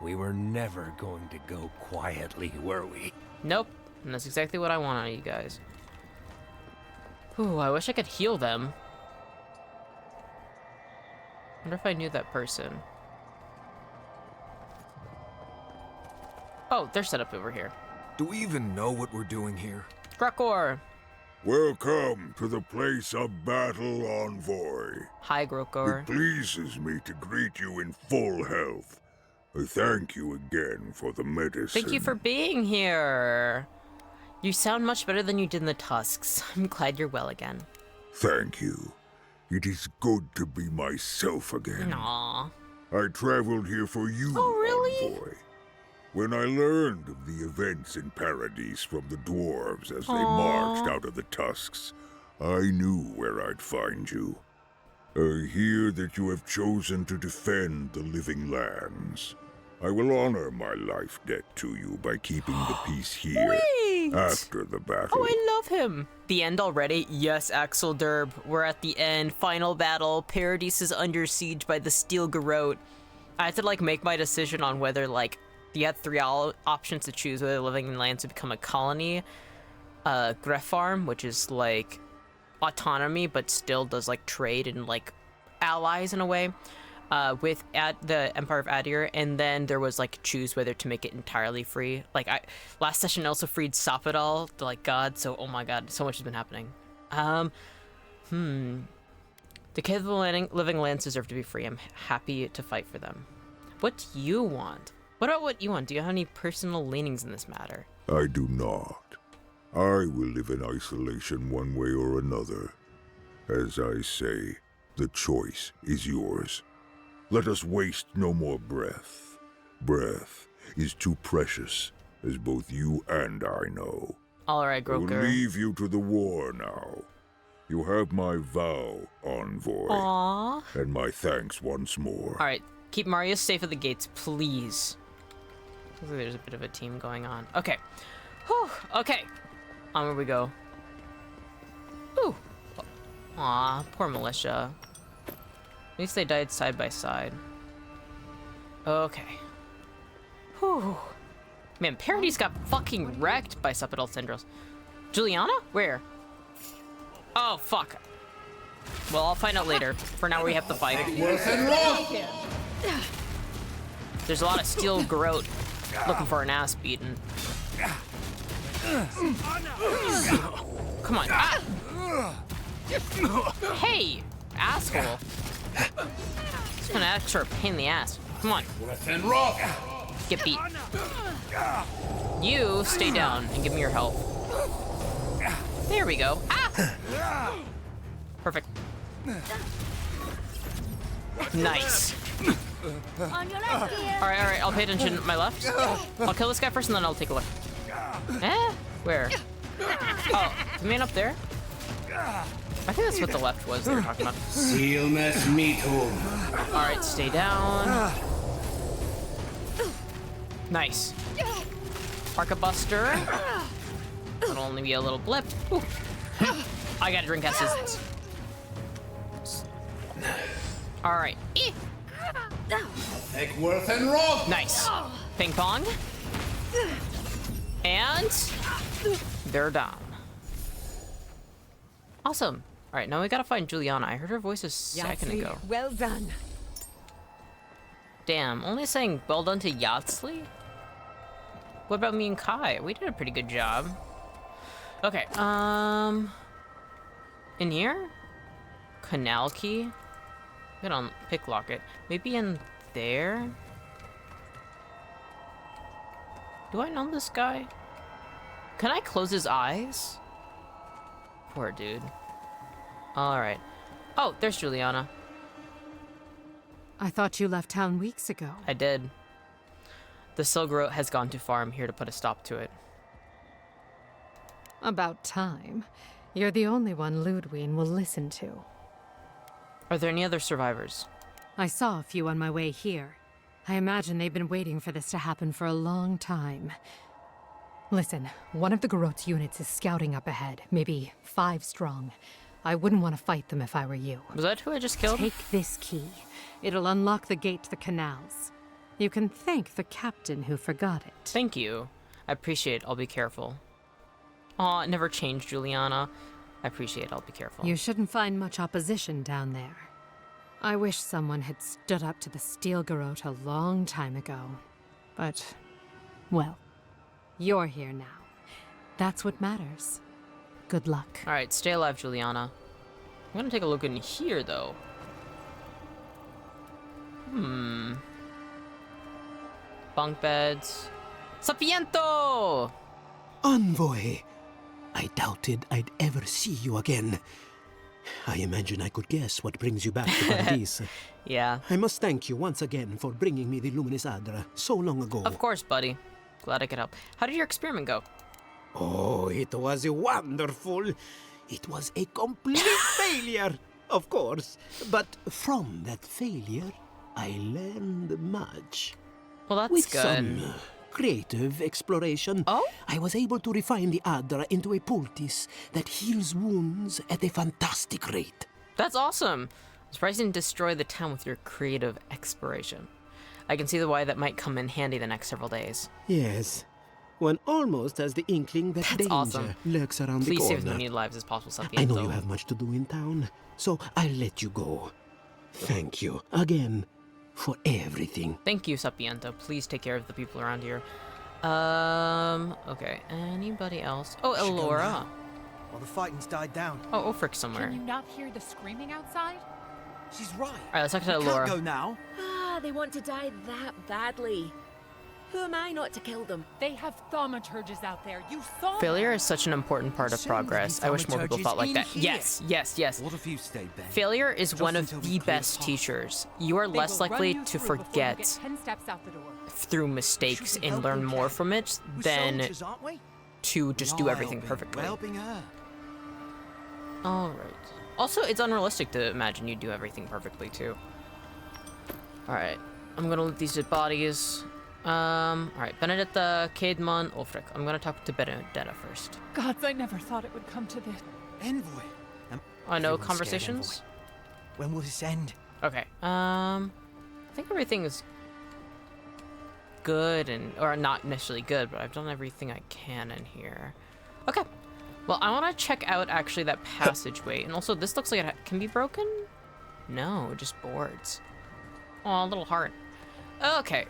[SPEAKER 7] We were never going to go quietly, were we?
[SPEAKER 1] Nope. And that's exactly what I want out of you guys. Ooh, I wish I could heal them. Wonder if I knew that person. Oh, they're set up over here.
[SPEAKER 2] Do we even know what we're doing here?
[SPEAKER 1] Grokor!
[SPEAKER 11] Welcome to the place of battle, Envoy.
[SPEAKER 1] Hi, Grokor.
[SPEAKER 11] It pleases me to greet you in full health. I thank you again for the medicine.
[SPEAKER 1] Thank you for being here. You sound much better than you did in the Tusks. I'm glad you're well again.
[SPEAKER 11] Thank you. It is good to be myself again.
[SPEAKER 1] Aww.
[SPEAKER 11] I traveled here for you,
[SPEAKER 1] Oh, really?
[SPEAKER 11] Envoy. When I learned of the events in Paradise from the dwarves as they marched out of the tusks, I knew where I'd find you. I hear that you have chosen to defend the living lands. I will honor my life debt to you by keeping the peace here
[SPEAKER 1] Wait!
[SPEAKER 11] after the battle.
[SPEAKER 1] Oh, I love him. The end already? Yes, Axel Derb. We're at the end. Final battle. Paradise is under siege by the Steel Garrote. I had to, like, make my decision on whether, like, you had three options to choose, whether living lands would become a colony, Greffarm, which is, like, autonomy, but still does, like, trade and, like, allies in a way, with the Empire of Adir, and then there was, like, choose whether to make it entirely free. Like, last session also freed Sapidal, the, like, god, so, oh my god, so much has been happening. The kids of the living lands deserve to be free. I'm happy to fight for them. What do you want? What about what you want? Do you have any personal leanings in this matter?
[SPEAKER 11] I do not. I will live in isolation one way or another. As I say, the choice is yours. Let us waste no more breath. Breath is too precious, as both you and I know.
[SPEAKER 1] Alright,
[SPEAKER 11] I will
[SPEAKER 1] Groker.
[SPEAKER 11] leave you to the war now. You have my vow, Envoy.
[SPEAKER 1] Aww.
[SPEAKER 11] And my thanks once more.
[SPEAKER 1] Alright, keep Marius safe at the gates, please. Looks like there's a bit of a team going on. Okay. Whew, okay. Onward we go. Ooh. Aw, poor militia. At least they died side by side. Okay. Whew. Man, Paradise got fucking wrecked by Sapidal Tendrils. Juliana? Where? Oh, fuck. Well, I'll find out later. For now, we have to fight. There's a lot of Steel Garrote looking for an ass beaten. Come on. Ah! Hey, asshole. It's an extra pain in the ass. Come on. Get beat. You stay down and give me your help. There we go. Ah! Perfect. Nice.
[SPEAKER 5] On your left here.
[SPEAKER 1] Alright, I'll pay attention. My left? I'll kill this guy first and then I'll take a look. Eh? Where? Oh, the man up there? I think that's what the left was they were talking about. Alright, stay down. Nice. Arcabuster. It'll only be a little blip. Ooh. I gotta drink assistance. Alright. Nice. Ping pong. And they're down. Awesome. Alright, now we gotta find Juliana. I heard her voice a second ago.
[SPEAKER 3] Well done.
[SPEAKER 1] Damn, only saying well done to Yatsley? What about me and Kai? We did a pretty good job. Okay, in here? Canal key? Get on picklock it. Maybe in there? Do I know this guy? Can I close his eyes? Poor dude. Alright. Oh, there's Juliana.
[SPEAKER 3] I thought you left town weeks ago.
[SPEAKER 1] I did. The Silgarrote has gone too far. I'm here to put a stop to it.
[SPEAKER 3] About time. You're the only one Ludwig will listen to.
[SPEAKER 1] Are there any other survivors?
[SPEAKER 3] I saw a few on my way here. I imagine they've been waiting for this to happen for a long time. Listen, one of the Garrote's units is scouting up ahead, maybe 5 strong. I wouldn't want to fight them if I were you.
[SPEAKER 1] Was that who I just killed?
[SPEAKER 3] Take this key. It'll unlock the gate to the canals. You can thank the captain who forgot it.
[SPEAKER 1] Thank you. I appreciate it. I'll be careful. Aw, it never changed, Juliana. I appreciate it. I'll be careful.
[SPEAKER 3] You shouldn't find much opposition down there. I wish someone had stood up to the Steel Garrote a long time ago. But, well, you're here now. That's what matters. Good luck.
[SPEAKER 1] Alright, stay alive, Juliana. I'm gonna take a look in here, though. Bunk beds. Sapiento!
[SPEAKER 10] Envoy! I doubted I'd ever see you again.
[SPEAKER 12] I imagine I could guess what brings you back to Paradis.
[SPEAKER 1] Yeah.
[SPEAKER 12] I must thank you once again for bringing me the Luminous Adra so long ago.
[SPEAKER 1] Of course, buddy. Glad I could help. How did your experiment go?
[SPEAKER 12] Oh, it was wonderful. It was a complete failure, of course. But from that failure, I learned much.
[SPEAKER 1] Well, that's
[SPEAKER 12] With
[SPEAKER 1] good.
[SPEAKER 12] some creative exploration, I was able to refine the Adra into a poultice that heals wounds at a fantastic rate.
[SPEAKER 1] That's awesome. I'm surprised you didn't destroy the town with your creative exploration. I can see why that might come in handy the next several days.
[SPEAKER 12] Yes. One almost has the inkling that danger
[SPEAKER 1] awesome.
[SPEAKER 12] lurks around the
[SPEAKER 1] Please
[SPEAKER 12] corner.
[SPEAKER 1] save as many lives as possible, Sapiento.
[SPEAKER 12] I know you have much to do in town, so I'll let you go. Thank you again for everything.
[SPEAKER 1] Thank you, Sapiento. Please take care of the people around here. Okay. Anybody else? Oh,
[SPEAKER 13] Should go
[SPEAKER 1] Elora.
[SPEAKER 13] now, while the fighting's died down.
[SPEAKER 1] Oh, Ulfric's somewhere.
[SPEAKER 14] Can you not hear the screaming outside?
[SPEAKER 13] She's right.
[SPEAKER 1] Alright, let's talk to
[SPEAKER 13] We
[SPEAKER 1] Elora.
[SPEAKER 13] can't go now.
[SPEAKER 15] Ah, they want to die that badly. Who am I not to kill them?
[SPEAKER 14] They have thaumaturges out there. You saw
[SPEAKER 1] Failure
[SPEAKER 14] them.
[SPEAKER 1] is such an important part of progress. I wish more people thought like that. Yes, yes, yes.
[SPEAKER 13] What if you stayed there?
[SPEAKER 1] Failure is
[SPEAKER 13] Just
[SPEAKER 1] one of
[SPEAKER 13] until we
[SPEAKER 1] the
[SPEAKER 13] clear
[SPEAKER 1] best
[SPEAKER 13] the path.
[SPEAKER 1] teachers. You are
[SPEAKER 14] They
[SPEAKER 1] less
[SPEAKER 14] will run
[SPEAKER 1] likely
[SPEAKER 14] you
[SPEAKER 1] to
[SPEAKER 14] through before you
[SPEAKER 1] forget
[SPEAKER 14] get 10 steps out the door.
[SPEAKER 1] through mistakes
[SPEAKER 13] Should we
[SPEAKER 1] and
[SPEAKER 13] help
[SPEAKER 1] learn
[SPEAKER 13] who
[SPEAKER 1] more
[SPEAKER 13] can?
[SPEAKER 1] from it
[SPEAKER 13] We're
[SPEAKER 1] than
[SPEAKER 13] soldiers, aren't we?
[SPEAKER 1] to just
[SPEAKER 13] We
[SPEAKER 1] do
[SPEAKER 13] are
[SPEAKER 1] everything
[SPEAKER 13] helping.
[SPEAKER 1] perfectly.
[SPEAKER 13] We're helping her.
[SPEAKER 1] Alright. Also, it's unrealistic to imagine you do everything perfectly, too. Alright. I'm gonna loot these dead bodies. Alright. Benedetta, Caedmon, Ulfric. I'm gonna talk to Benedetta first.
[SPEAKER 14] Gods, I never thought it would come to this.
[SPEAKER 13] Envoy.
[SPEAKER 1] I know
[SPEAKER 13] Everyone's scared,
[SPEAKER 1] conversations?
[SPEAKER 13] Envoy. When will this end?
[SPEAKER 1] Okay. I think everything is good or not necessarily good, but I've done everything I can in here. Okay. Well, I want to check out actually that passageway, and also this looks like it can be broken. No, just boards. Oh, little heart. Okay.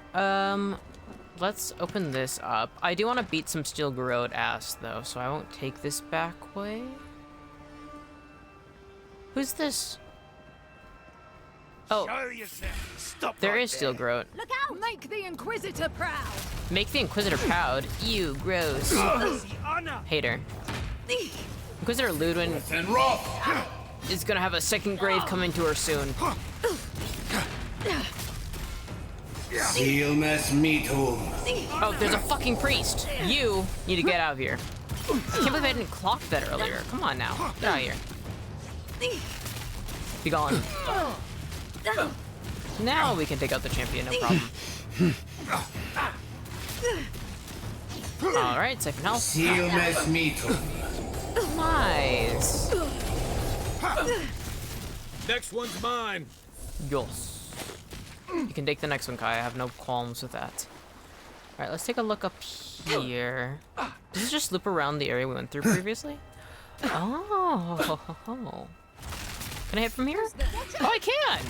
[SPEAKER 1] Let's open this up. I do want to beat some Steel Garrod ass though, so I won't take this back way. Who's this? Oh,
[SPEAKER 13] Stop
[SPEAKER 1] there
[SPEAKER 13] right
[SPEAKER 1] is Steel Garrod.
[SPEAKER 15] Look out!
[SPEAKER 14] Make the Inquisitor proud.
[SPEAKER 1] Make the Inquisitor proud. Ew, gross. Hater. Inquisitor Ludwin is gonna have a second grave coming to her soon. Oh, there's a fucking priest. You need to get out of here. I can't believe I didn't clock that earlier. Come on now. Get out of here. Be gone. Now we can take out the champion, no problem. Alright, safe and health. Nice.
[SPEAKER 2] Next one's mine.
[SPEAKER 1] Yes. You can take the next one, Kai. I have no qualms with that. Alright, let's take a look up here. Does it just loop around the area we went through previously? Oh. Can I hit from here? Oh, I can!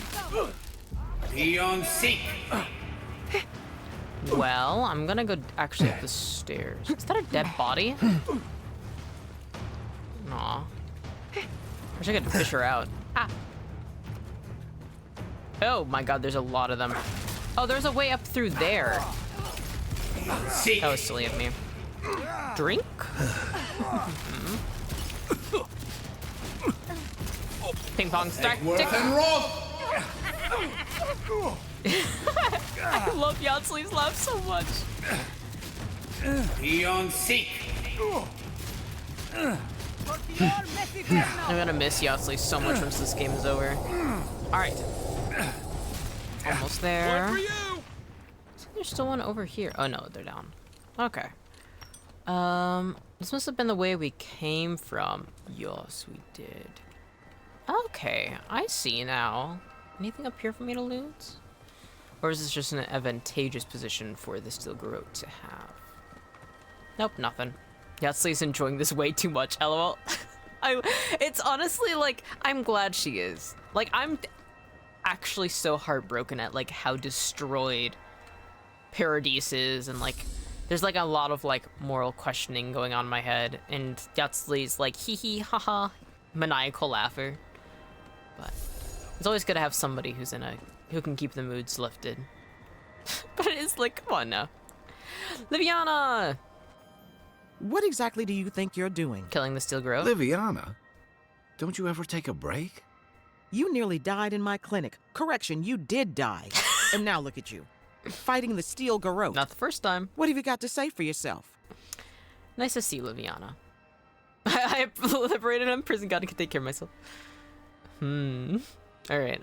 [SPEAKER 1] Well, I'm gonna go actually up the stairs. Is that a dead body? Aw. Wish I could fish her out. Ah. Oh my god, there's a lot of them. Oh, there's a way up through there. That was silly of me. Drink? Ping pong stack. I love Yatsley's laugh so much. I'm gonna miss Yatsley so much once this game is over. Alright. Almost there. There's still one over here. Oh no, they're down. Okay. This must have been the way we came from. Yes, we did. Okay, I see now. Anything up here for me to loot? Or is this just an advantageous position for the Steel Garrod to have? Nope, nothing. Yatsley's enjoying this way too much, lol. It's honestly like, I'm glad she is. Like, I'm actually so heartbroken at like how destroyed Paradis is, and like, there's like a lot of like moral questioning going on in my head, and Yatsley's like hee hee haha maniacal laugher. But it's always good to have somebody who can keep the moods lifted. But it is like, come on now. Liviana!
[SPEAKER 16] What exactly do you think you're doing?
[SPEAKER 1] Killing the Steel Garrod.
[SPEAKER 4] Liviana? Don't you ever take a break?
[SPEAKER 16] You nearly died in my clinic. Correction, you did die. And now look at you. Fighting the steel garrote.
[SPEAKER 1] Not the first time.
[SPEAKER 16] What have you got to say for yourself?
[SPEAKER 1] Nice to see you, Liviana. I liberated him. Prison god, I can take care of myself. Alright,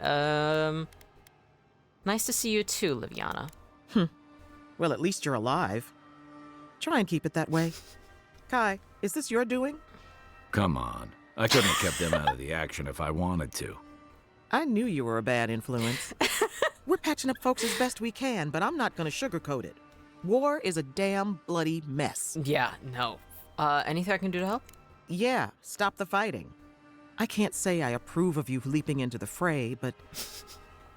[SPEAKER 1] nice to see you too, Liviana.
[SPEAKER 16] Well, at least you're alive. Try and keep it that way. Kai, is this your doing?
[SPEAKER 4] Come on. I couldn't have kept them out of the action if I wanted to.
[SPEAKER 16] I knew you were a bad influence. We're patching up folks as best we can, but I'm not gonna sugarcoat it. War is a damn bloody mess.
[SPEAKER 1] Yeah, no. Anything I can do to help?
[SPEAKER 16] Yeah, stop the fighting. I can't say I approve of you leaping into the fray, but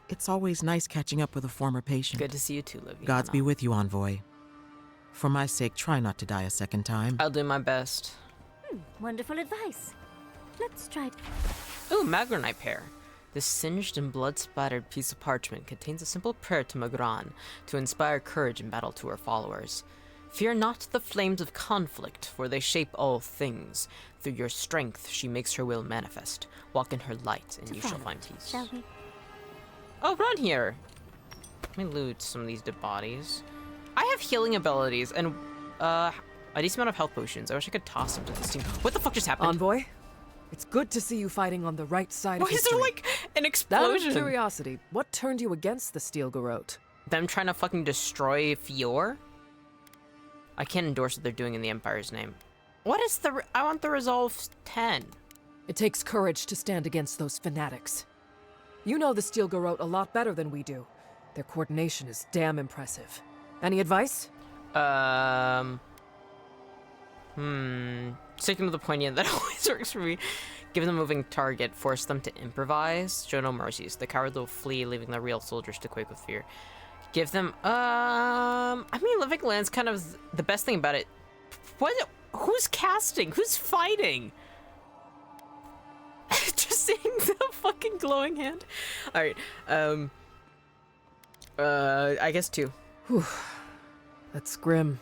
[SPEAKER 16] it's always nice catching up with a former patient.
[SPEAKER 1] Good to see you too, Liviana.
[SPEAKER 16] Gods be with you, Envoy. For my sake, try not to die a second time.
[SPEAKER 1] I'll do my best.
[SPEAKER 5] Wonderful advice. Let's try it.
[SPEAKER 1] Ooh, Magronite pear. This singed and blood-splattered piece of parchment contains a simple prayer to Magran to inspire courage in battle to her followers. Fear not the flames of conflict, for they shape all things. Through your strength, she makes her will manifest. Walk in her light, and you shall find peace.
[SPEAKER 5] Shall we?
[SPEAKER 1] Oh, run here! Let me loot some of these dead bodies. I have healing abilities, and, a decent amount of health potions. I wish I could toss them to this team. What the fuck just happened?
[SPEAKER 17] Envoy? It's good to see you fighting on the right side of
[SPEAKER 1] Why is
[SPEAKER 17] history.
[SPEAKER 1] there, like, an
[SPEAKER 17] Out
[SPEAKER 1] explosion?
[SPEAKER 17] of curiosity, what turned you against the Steel Garrote?
[SPEAKER 1] Them trying to fucking destroy Fior? I can't endorse what they're doing in the Empire's name. What is the... I want the Resolve 10.
[SPEAKER 17] It takes courage to stand against those fanatics. You know the Steel Garrote a lot better than we do. Their coordination is damn impressive. Any advice?
[SPEAKER 1] Sticking to the poignant, that always works for me. Give them a moving target, force them to improvise. Show no mercies. The coward will flee, leaving the real soldiers to quake with fear. Give them, I mean, Living Land's kind of the best thing about it. Who's casting? Who's fighting? Just seeing the fucking glowing hand. Alright, I guess 2.
[SPEAKER 17] Whew. That's grim.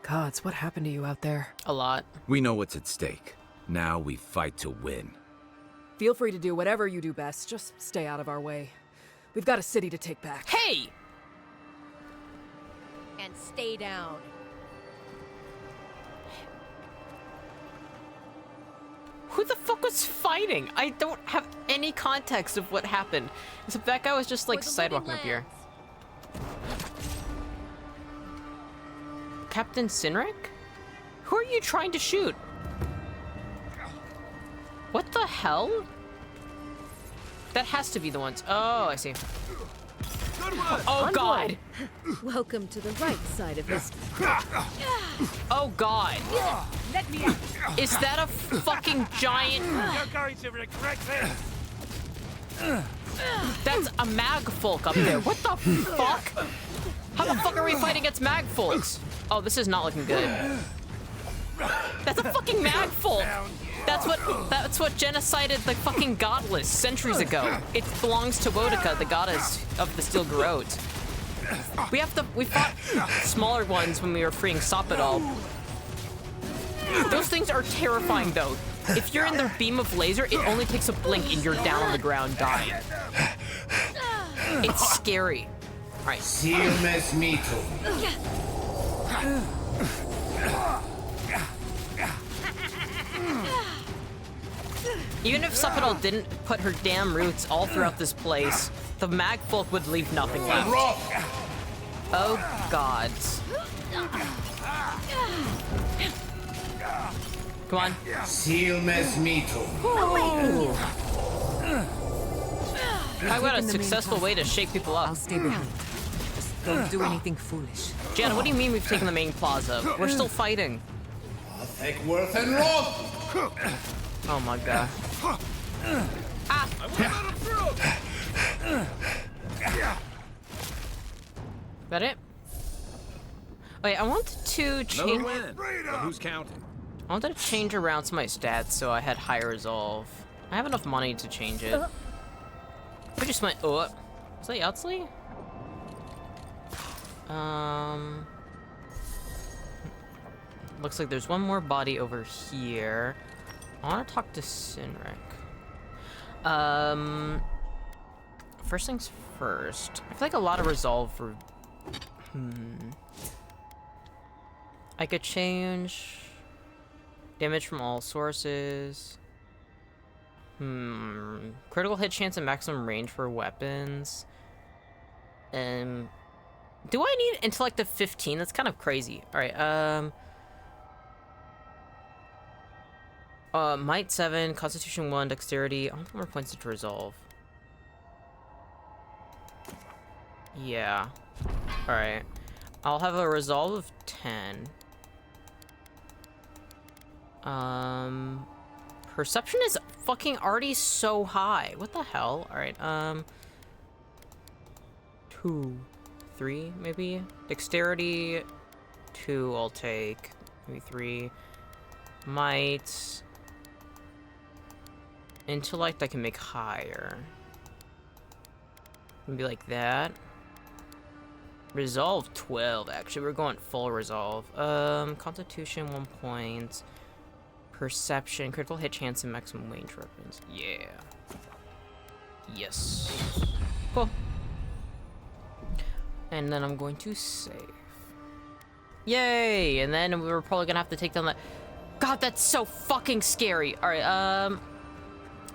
[SPEAKER 17] Gods, what happened to you out there?
[SPEAKER 1] A lot.
[SPEAKER 4] We know what's at stake. Now we fight to win.
[SPEAKER 17] Feel free to do whatever you do best. Just stay out of our way. We've got a city to take back.
[SPEAKER 1] Hey!
[SPEAKER 15] And stay down.
[SPEAKER 1] Who the fuck was fighting? I don't have any context of what happened. Except that guy was just like sidewalking up here. Captain Sinric? Who are you trying to shoot? What the hell? That has to be the ones. Oh, I see. Oh god!
[SPEAKER 15] Welcome to the right side of history.
[SPEAKER 1] Oh god!
[SPEAKER 15] Let me out.
[SPEAKER 1] Is that a fucking giant?
[SPEAKER 13] You're going to regret this.
[SPEAKER 1] That's a magfolk up there. What the fuck? How the fuck are we fighting against magfolks? Oh, this is not looking good. That's a fucking magfolk. That's what genocided the fucking godless centuries ago. It belongs to Boudica, the goddess of the Steel Garrote. We fought smaller ones when we were freeing Sopadal. Those things are terrifying though. If you're in their beam of laser, it only takes a blink and you're down on the ground dying. It's scary. Alright. Even if Sopadal didn't put her damn roots all throughout this place, the magfolk would leave nothing left. Oh gods. Come on. I got a successful way to shake people up.
[SPEAKER 3] I'll stay behind. Just don't do anything foolish.
[SPEAKER 1] Jana, what do you mean we've taken the main plaza? We're still fighting. Oh my god. Ah! That it? Wait, I wanted to change.
[SPEAKER 4] Another win. But who's counting?
[SPEAKER 1] I wanted to change around some of my stats so I had higher resolve. I have enough money to change it. I just went. Oh, was that Yatsley? Looks like there's one more body over here. I want to talk to Sinric. First things first. I feel like a lot of resolve for... I could change... damage from all sources. Critical hit chance and maximum range for weapons. Do I need intellect of 15? That's kind of crazy. Alright, might 7, constitution 1, dexterity. I want more points to resolve. Yeah. Alright. I'll have a resolve of 10. Perception is fucking already so high. What the hell? Alright, 2, 3, maybe? Dexterity, 2 I'll take. Maybe 3. Might. Intellect I can make higher. Maybe like that. Resolve 12, actually. We're going full resolve. Constitution 1 point. Perception, critical hit chance, and maximum range weapons. Yeah. Yes. Cool. And then I'm going to save. Yay! And then we're probably gonna have to take down that. God, that's so fucking scary. Alright,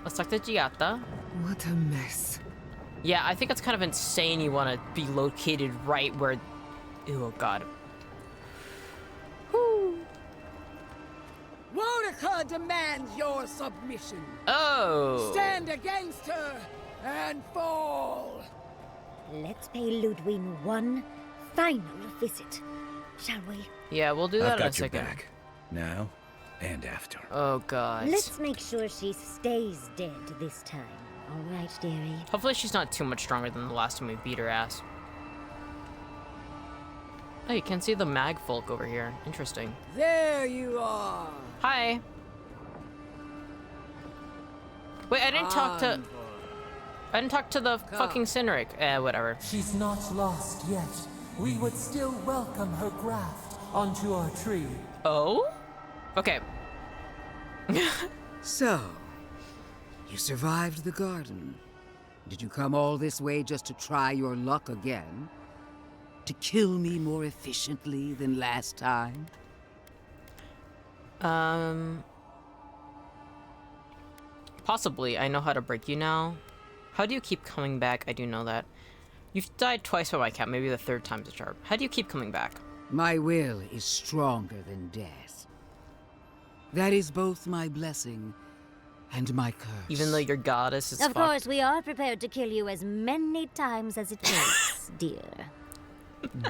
[SPEAKER 1] let's talk to Giata.
[SPEAKER 3] What a mess.
[SPEAKER 1] Yeah, I think it's kind of insane you want to be located right where... Oh, God.
[SPEAKER 18] Wodeca demands your submission.
[SPEAKER 1] Oh.
[SPEAKER 18] Stand against her and fall.
[SPEAKER 5] Let's pay Ludwig one final visit, shall we?
[SPEAKER 1] Yeah, we'll do that in a
[SPEAKER 4] I've got your
[SPEAKER 1] second.
[SPEAKER 4] back. Now and after.
[SPEAKER 1] Oh, God.
[SPEAKER 5] Let's make sure she stays dead this time. All right, dearie.
[SPEAKER 1] Hopefully she's not too much stronger than the last time we beat her ass. Oh, you can see the mag folk over here. Interesting.
[SPEAKER 18] There you are.
[SPEAKER 1] Hi. Wait, I didn't talk to... I didn't talk to the fucking Sinric. Whatever.
[SPEAKER 10] She's not lost yet. We would still welcome her graft onto our tree.
[SPEAKER 1] Oh? Okay.
[SPEAKER 18] So, you survived the garden. Did you come all this way just to try your luck again? To kill me more efficiently than last time?
[SPEAKER 1] Possibly. I know how to break you now. How do you keep coming back? I do know that. You've died twice by my count. Maybe the third time's a charm. How do you keep coming back?
[SPEAKER 18] My will is stronger than death. That is both my blessing and my curse.
[SPEAKER 1] Even though your goddess is
[SPEAKER 5] Of course, we are prepared to kill you as many times as it takes, dear.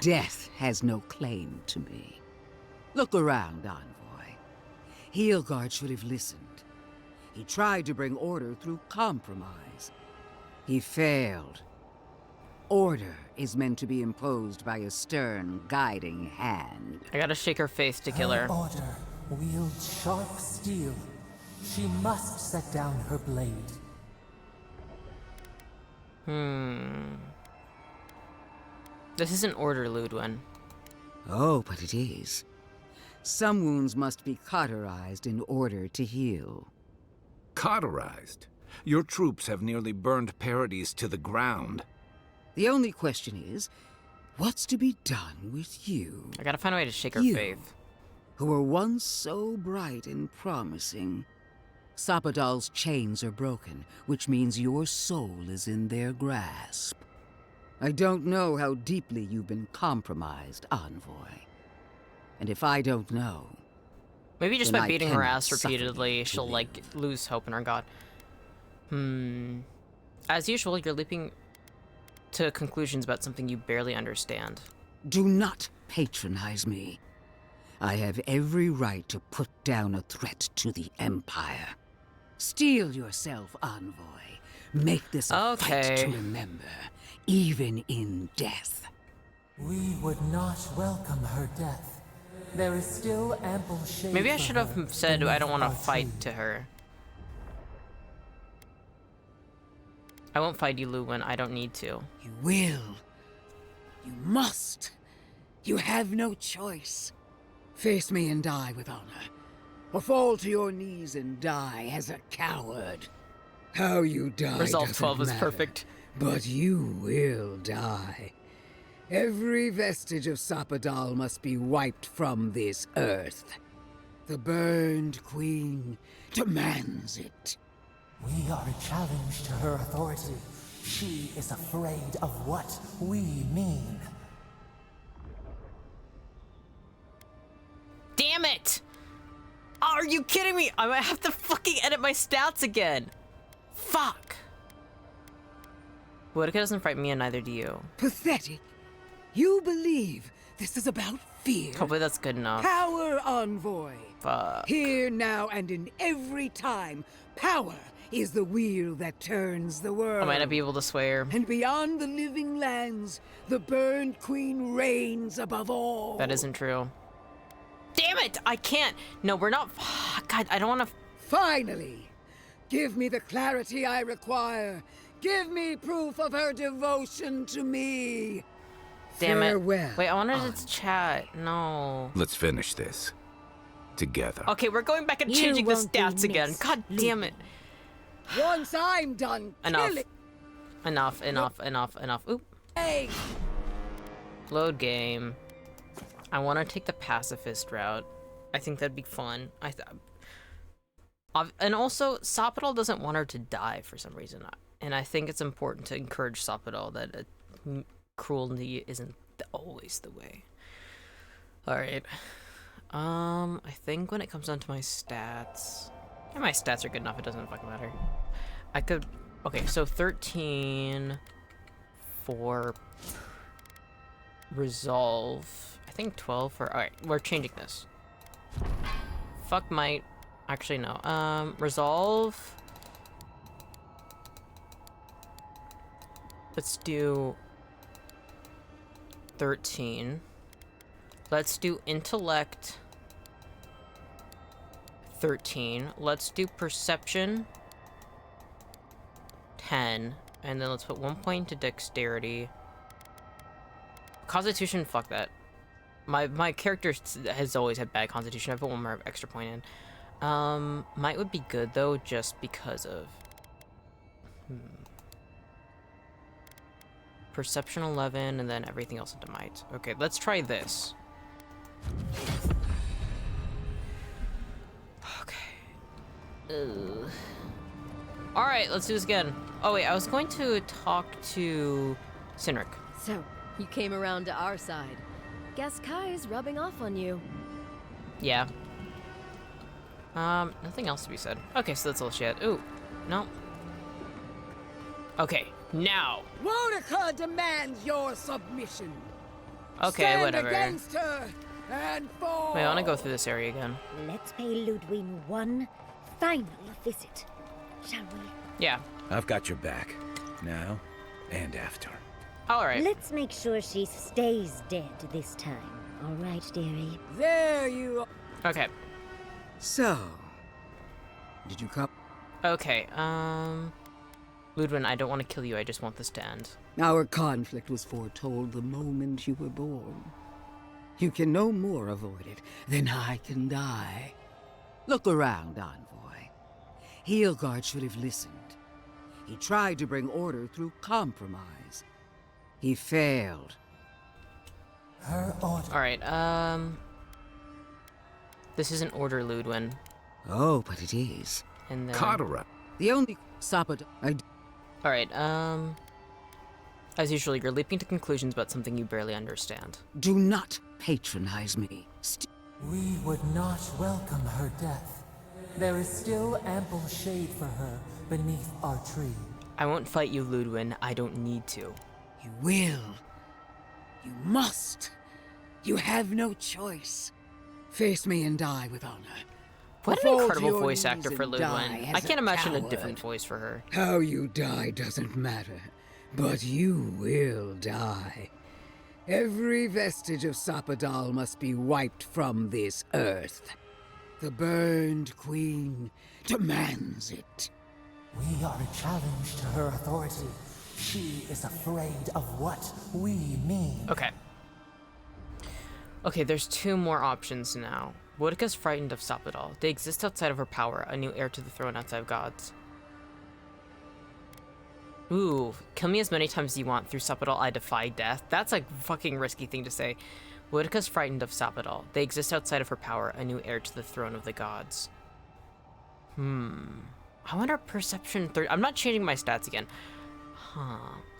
[SPEAKER 18] Death has no claim to me. Look around, Envoy. Heelguard should have listened. He tried to bring order through compromise. He failed. Order is meant to be imposed by a stern, guiding hand.
[SPEAKER 1] I gotta shake her face to kill her.
[SPEAKER 10] Order wields sharp steel. She must set down her blade.
[SPEAKER 1] This isn't order, Ludwin.
[SPEAKER 18] Oh, but it is. Some wounds must be cauterized in order to heal.
[SPEAKER 4] Cauterized? Your troops have nearly burned Paradis to the ground.
[SPEAKER 18] The only question is, what's to be done with you?
[SPEAKER 1] I gotta find a way to shake her
[SPEAKER 18] You,
[SPEAKER 1] faith.
[SPEAKER 18] who were once so bright and promising. Sapadal's chains are broken, which means your soul is in their grasp. I don't know how deeply you've been compromised, Envoy. And if I don't know...
[SPEAKER 1] Maybe just
[SPEAKER 18] then
[SPEAKER 1] by
[SPEAKER 18] I
[SPEAKER 1] beating her
[SPEAKER 18] cannot
[SPEAKER 1] ass
[SPEAKER 18] suffer
[SPEAKER 1] repeatedly,
[SPEAKER 18] you to
[SPEAKER 1] she'll,
[SPEAKER 18] live.
[SPEAKER 1] like, lose hope in her god. As usual, you're leaping to conclusions about something you barely understand.
[SPEAKER 18] Do not patronize me. I have every right to put down a threat to the Empire. Steel yourself, Envoy. Make this a fight to remember, even in death.
[SPEAKER 10] We would not welcome her death. There is still ample shade.
[SPEAKER 1] Maybe I
[SPEAKER 10] for
[SPEAKER 1] should
[SPEAKER 10] her
[SPEAKER 1] have said I don't want to
[SPEAKER 10] beneath our
[SPEAKER 1] fight
[SPEAKER 10] tree.
[SPEAKER 1] to her. I won't fight you, Luwin. I don't need to.
[SPEAKER 18] You will. You must. You have no choice. Face me and die with honor. or fall to your knees and die as a coward. How you die
[SPEAKER 1] Resolve
[SPEAKER 18] doesn't
[SPEAKER 1] 12 is
[SPEAKER 18] matter,
[SPEAKER 1] perfect.
[SPEAKER 18] but you will die. Every vestige of Sapadal must be wiped from this earth. The Burned Queen demands it.
[SPEAKER 10] We are a challenge to her authority. She is afraid of what we mean.
[SPEAKER 1] Damn it! Are you kidding me? I might have to fucking edit my stats again. Fuck. Boudica doesn't frighten me, and neither do you.
[SPEAKER 18] Pathetic. You believe this is about fear.
[SPEAKER 1] Hopefully that's good enough.
[SPEAKER 18] Power, Envoy.
[SPEAKER 1] Fuck.
[SPEAKER 18] Here, now, and in every time, power is the wheel that turns the world.
[SPEAKER 1] I might not be able to swear.
[SPEAKER 18] And beyond the living lands, the Burned Queen reigns above all.
[SPEAKER 1] That isn't true. Damn it! I can't. No, we're not. God, I don't want to.
[SPEAKER 18] Finally, give me the clarity I require. Give me proof of her devotion to me.
[SPEAKER 1] Damn it.
[SPEAKER 18] Farewell.
[SPEAKER 1] Wait, I wanted to chat. No.
[SPEAKER 4] Let's finish this. Together.
[SPEAKER 1] Okay, we're going back and changing the stats again. God damn it.
[SPEAKER 18] Once I'm done
[SPEAKER 1] Enough.
[SPEAKER 18] killing...
[SPEAKER 1] Enough. Oop.
[SPEAKER 18] Hey.
[SPEAKER 1] Load game. I want to take the pacifist route. I think that'd be fun. And also, Sapadal doesn't want her to die for some reason. And I think it's important to encourage Sapadal that cruelty isn't always the way. Alright. I think when it comes down to my stats... Yeah, my stats are good enough, it doesn't fucking matter. I could... Okay, so 13 for resolve. I think 12 for... Alright, we're changing this. Fuck might. Actually, no. Resolve. Let's do 13. Let's do intellect 13. Let's do perception 10. And then let's put 1 point to dexterity. Constitution, fuck that. My character has always had bad constitution. I put 1 more extra point in. Might would be good though, just because of perception 11 and then everything else into might. Okay, let's try this. Okay. Alright, let's do this again. Oh wait, I was going to talk to Cynric.
[SPEAKER 19] So, you came around to our side. Guess Kai's rubbing off on you.
[SPEAKER 1] Yeah. Nothing else to be said. Okay, so that's all shit. Ooh, no. Okay, now.
[SPEAKER 18] Boudica demands your submission.
[SPEAKER 1] Okay,
[SPEAKER 18] Stand
[SPEAKER 1] whatever.
[SPEAKER 18] against her and fall.
[SPEAKER 1] Wait, I want to go through this area again.
[SPEAKER 5] Let's pay Ludwig one final visit, shall we?
[SPEAKER 1] Yeah.
[SPEAKER 4] I've got your back. Now and after.
[SPEAKER 1] All right.
[SPEAKER 5] Let's make sure she stays dead this time. All right, dearie?
[SPEAKER 18] There you are.
[SPEAKER 1] Okay.
[SPEAKER 18] So, did you come?
[SPEAKER 1] Okay, Ludwig, I don't want to kill you, I just want this to end.
[SPEAKER 18] Our conflict was foretold the moment you were born. You can no more avoid it than I can die. Look around, Envoy. Heelguard should have listened. He tried to bring order through compromise. He failed.
[SPEAKER 10] Her order.
[SPEAKER 1] Alright, this isn't order, Ludwig.
[SPEAKER 18] Oh, but it is.
[SPEAKER 1] And then...
[SPEAKER 4] Katara.
[SPEAKER 18] The only Sapad
[SPEAKER 1] Alright, as usual, you're leaping to conclusions about something you barely understand.
[SPEAKER 18] Do not patronize me.
[SPEAKER 10] We would not welcome her death. There is still ample shade for her beneath our tree.
[SPEAKER 1] I won't fight you, Ludwig. I don't need to.
[SPEAKER 18] You will. You must. You have no choice. Face me and die with honor.
[SPEAKER 1] What an
[SPEAKER 18] Fall to
[SPEAKER 1] incredible
[SPEAKER 18] your
[SPEAKER 1] voice
[SPEAKER 18] knees
[SPEAKER 1] actor for
[SPEAKER 18] and
[SPEAKER 1] Ludwig.
[SPEAKER 18] die
[SPEAKER 1] I
[SPEAKER 18] as
[SPEAKER 1] can't imagine a
[SPEAKER 18] coward.
[SPEAKER 1] different voice for her.
[SPEAKER 18] How you die doesn't matter, but you will die. Every vestige of Sapadal must be wiped from this earth. The Burned Queen demands it.
[SPEAKER 10] We are a challenge to her authority. She is afraid of what we mean.
[SPEAKER 1] Okay. Okay, there's 2 more options now. Boudica's frightened of Sapadal. They exist outside of her power, a new heir to the throne outside of gods. Ooh, kill me as many times as you want. Through Sapadal, I defy death. That's a fucking risky thing to say. Boudica's frightened of Sapadal. They exist outside of her power, a new heir to the throne of the gods. I wonder perception 30. I'm not changing my stats again.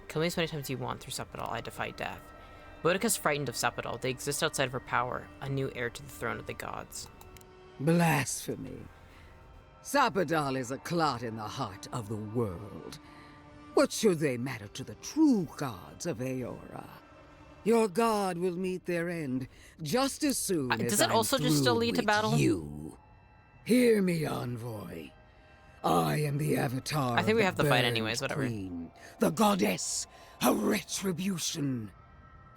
[SPEAKER 1] Kill me as many times as you want. Through Sapadal, I defy death. Boudica's frightened of Sapadal. They exist outside of her power, a new heir to the throne of the gods.
[SPEAKER 18] Blasphemy. Sapadal is a clot in the heart of the world. What should they matter to the true gods of Eora? Your god will meet their end just as soon as
[SPEAKER 1] does it
[SPEAKER 18] I'm
[SPEAKER 1] also just
[SPEAKER 18] through
[SPEAKER 1] lead to
[SPEAKER 18] with
[SPEAKER 1] battle?
[SPEAKER 18] You. Hear me, envoy. I am the avatar.
[SPEAKER 1] I think we
[SPEAKER 18] of
[SPEAKER 1] have
[SPEAKER 18] the
[SPEAKER 1] to fight
[SPEAKER 18] Burnt
[SPEAKER 1] anyways, whatever.
[SPEAKER 18] Queen, the goddess of retribution.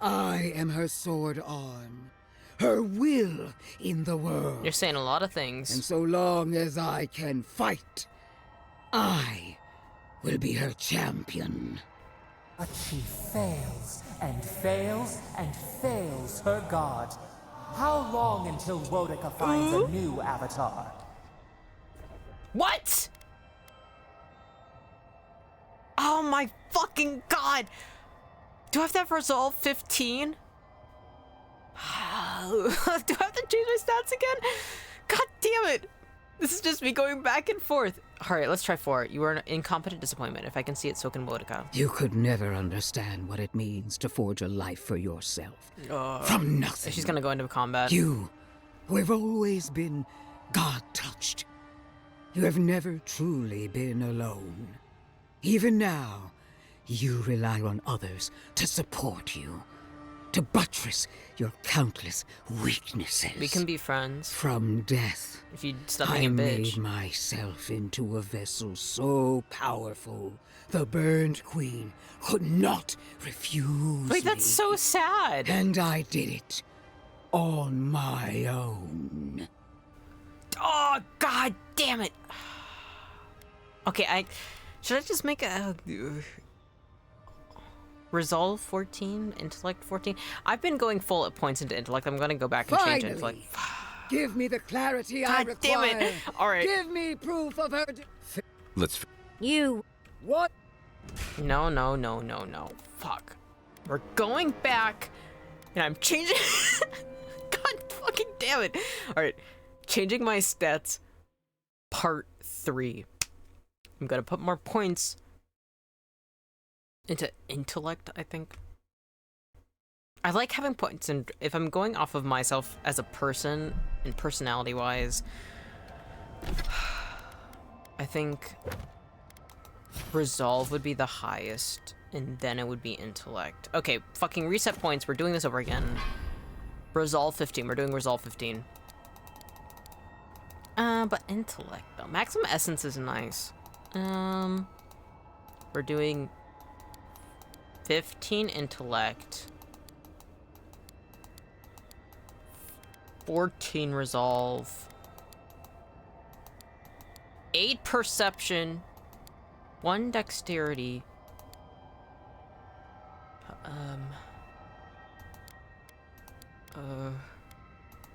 [SPEAKER 18] I am her sword arm, her will in the world.
[SPEAKER 1] You're saying a lot of things.
[SPEAKER 18] And so long as I can fight, I will be her champion.
[SPEAKER 10] But she fails and fails and fails her god. How long until Boudica finds a new avatar?
[SPEAKER 1] What? Oh my fucking god! Do I have resolve 15? Do I have to change my stats again? God damn it! This is just me going back and forth. Alright, let's try 4. You are an incompetent disappointment. If I can see it, so can Boudica.
[SPEAKER 18] You could never understand what it means to forge a life for yourself. From nothing.
[SPEAKER 1] She's gonna go into combat.
[SPEAKER 18] You, who have always been God-touched. You have never truly been alone. Even now, you rely on others to support you, to buttress your countless weaknesses.
[SPEAKER 1] We can be friends.
[SPEAKER 18] From death,
[SPEAKER 1] if you stop being a bitch.
[SPEAKER 18] I made myself into a vessel so powerful, the Burned Queen could not refuse
[SPEAKER 1] Wait, that's so sad.
[SPEAKER 18] And I did it on my own.
[SPEAKER 1] Oh, god damn it. Okay, should I just make a resolve 14, intellect 14? I've been going full at points into intellect. I'm gonna go back and change intellect.
[SPEAKER 18] Give me the clarity I
[SPEAKER 1] God
[SPEAKER 18] require.
[SPEAKER 1] damn it. All right.
[SPEAKER 18] Give me proof of her.
[SPEAKER 9] Let's.
[SPEAKER 5] You.
[SPEAKER 18] What?
[SPEAKER 1] No. Fuck. We're going back, and I'm changing. God fucking damn it. All right. Changing my stats, part 3. I'm gonna put more points into intellect, I think. I like having points, and if I'm going off of myself as a person and personality-wise, I think resolve would be the highest, and then it would be intellect. Okay, fucking reset points. We're doing this over again. Resolve 15. We're doing resolve 15. But intellect though. Maximum essence is nice. We're doing 15 intellect. 14 resolve. 8 perception. 1 dexterity.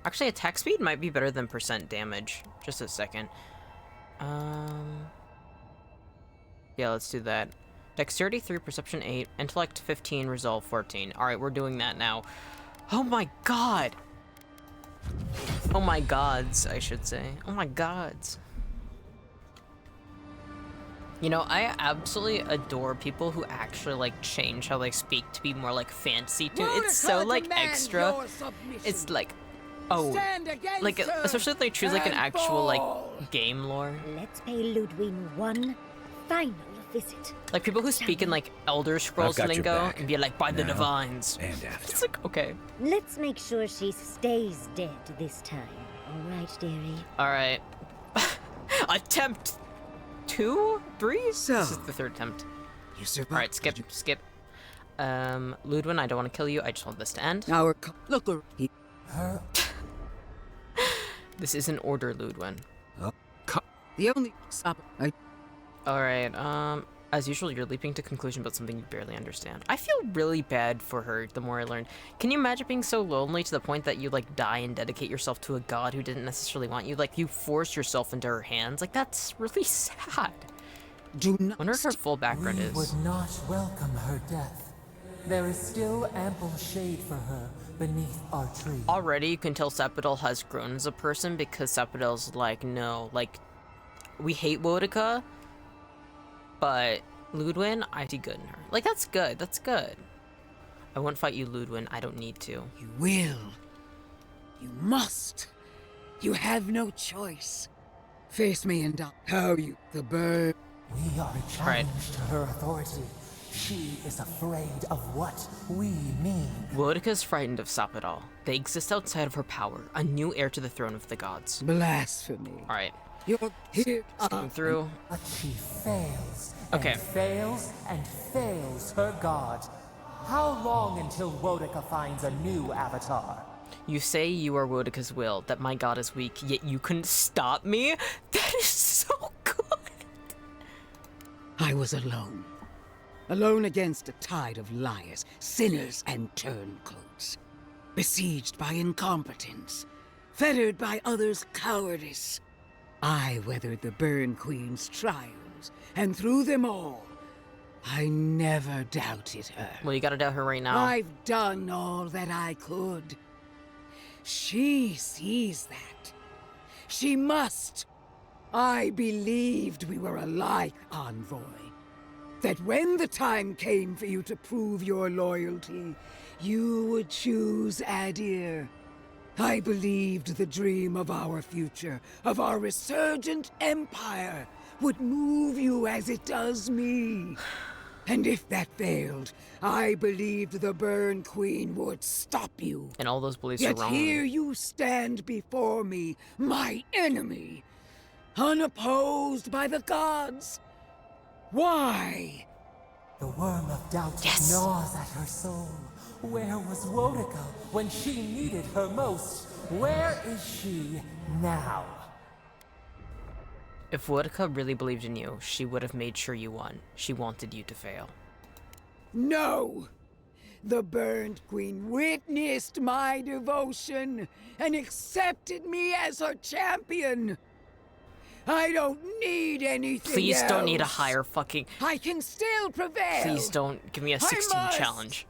[SPEAKER 1] Actually, attack speed might be better than percent damage. Just a second. Yeah, let's do that. Dexterity 3, perception 8, intellect 15, resolve 14. Alright, we're doing that now. Oh my god! Oh my gods, I should say. Oh my gods. You know, I absolutely adore people who actually, like, change how they speak to be more, like, fancy to. It's so, like, extra. It's like, oh, like, especially if they choose, like, an actual, like, game lore.
[SPEAKER 5] Let's pay Ludwig one final visit.
[SPEAKER 1] Like, people who speak in, like, Elder Scrolls
[SPEAKER 7] got your
[SPEAKER 1] lingo
[SPEAKER 7] back.
[SPEAKER 1] and be like, by the
[SPEAKER 7] Now
[SPEAKER 1] divines.
[SPEAKER 7] and after.
[SPEAKER 1] It's like, okay.
[SPEAKER 5] Let's make sure she stays dead this time. All right, dearie?
[SPEAKER 1] Alright. Attempt 2? 3?
[SPEAKER 18] So,
[SPEAKER 1] this is the 3rd attempt.
[SPEAKER 18] You survived.
[SPEAKER 1] Alright, skip. Ludwin, I don't want to kill you. I just want this to end.
[SPEAKER 18] Look,
[SPEAKER 10] Her.
[SPEAKER 1] This is an order, Ludwin.
[SPEAKER 18] the only stop.
[SPEAKER 1] Alright, As usual, you're leaping to conclusion about something you barely understand. I feel really bad for her the more I learn. Can you imagine being so lonely to the point that you like die and dedicate yourself to a god who didn't necessarily want you? Like you force yourself into her hands? Like that's really sad.
[SPEAKER 18] Do not.
[SPEAKER 1] Wonder what her full background
[SPEAKER 10] We
[SPEAKER 1] is.
[SPEAKER 10] would not welcome her death. There is still ample shade for her beneath our tree.
[SPEAKER 1] Already you can tell Sepidal has grown as a person because Sepidal's like, no, like, we hate Wodica, but Ludwin, I see good in her. Like, that's good, that's good. I won't fight you, Ludwin, I don't need to.
[SPEAKER 18] You will. You must. You have no choice. Face me and I'll tell you the bird.
[SPEAKER 10] We are a challenge to her authority. She is afraid of what we mean.
[SPEAKER 1] Wodica's frightened of Sapidal. They exist outside of her power, a new heir to the throne of the gods.
[SPEAKER 18] Blasphemy.
[SPEAKER 1] Alright.
[SPEAKER 18] You're here.
[SPEAKER 1] Skim through.
[SPEAKER 10] But she fails.
[SPEAKER 1] Okay.
[SPEAKER 10] And fails and fails her god. How long until Wodica finds a new avatar?
[SPEAKER 1] You say you are Wodica's will, that my god is weak, yet you couldn't stop me? That is so good!
[SPEAKER 18] I was alone. Alone against a tide of liars, sinners, and turncoats. Besieged by incompetence. Fettered by others' cowardice. I weathered the Burn Queen's trials, and through them all, I never doubted her.
[SPEAKER 1] Well, you gotta doubt her right now.
[SPEAKER 18] I've done all that I could. She sees that. She must. I believed we were alike, Envoy. That when the time came for you to prove your loyalty, you would choose Adir. I believed the dream of our future, of our resurgent empire, would move you as it does me. And if that failed, I believed the Burn Queen would stop you.
[SPEAKER 1] And all those beliefs are
[SPEAKER 18] Yet
[SPEAKER 1] wrong.
[SPEAKER 18] here you stand before me, my enemy, unopposed by the gods. Why?
[SPEAKER 10] The worm of doubt gnaws at her soul. Where was Wodica when she needed her most? Where is she now?
[SPEAKER 1] If Wodica really believed in you, she would have made sure you won. She wanted you to fail.
[SPEAKER 18] No! The Burned Queen witnessed my devotion and accepted me as her champion. I don't need anything
[SPEAKER 1] Please don't need a
[SPEAKER 18] else.
[SPEAKER 1] higher fucking...
[SPEAKER 18] I can still prevail.
[SPEAKER 1] Please don't give me a 16
[SPEAKER 18] must.
[SPEAKER 1] challenge.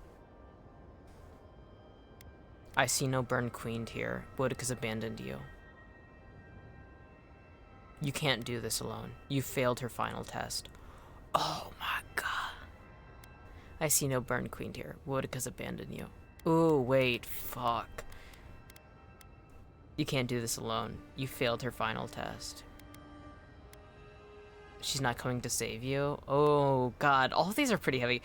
[SPEAKER 1] I see no Burn Queen here. Wodica's abandoned you. You can't do this alone. You failed her final test. Oh my god. I see no Burn Queen here. Wodica's abandoned you. Ooh, wait, fuck. You can't do this alone. You failed her final test. She's not coming to save you? Oh god, all of these are pretty heavy.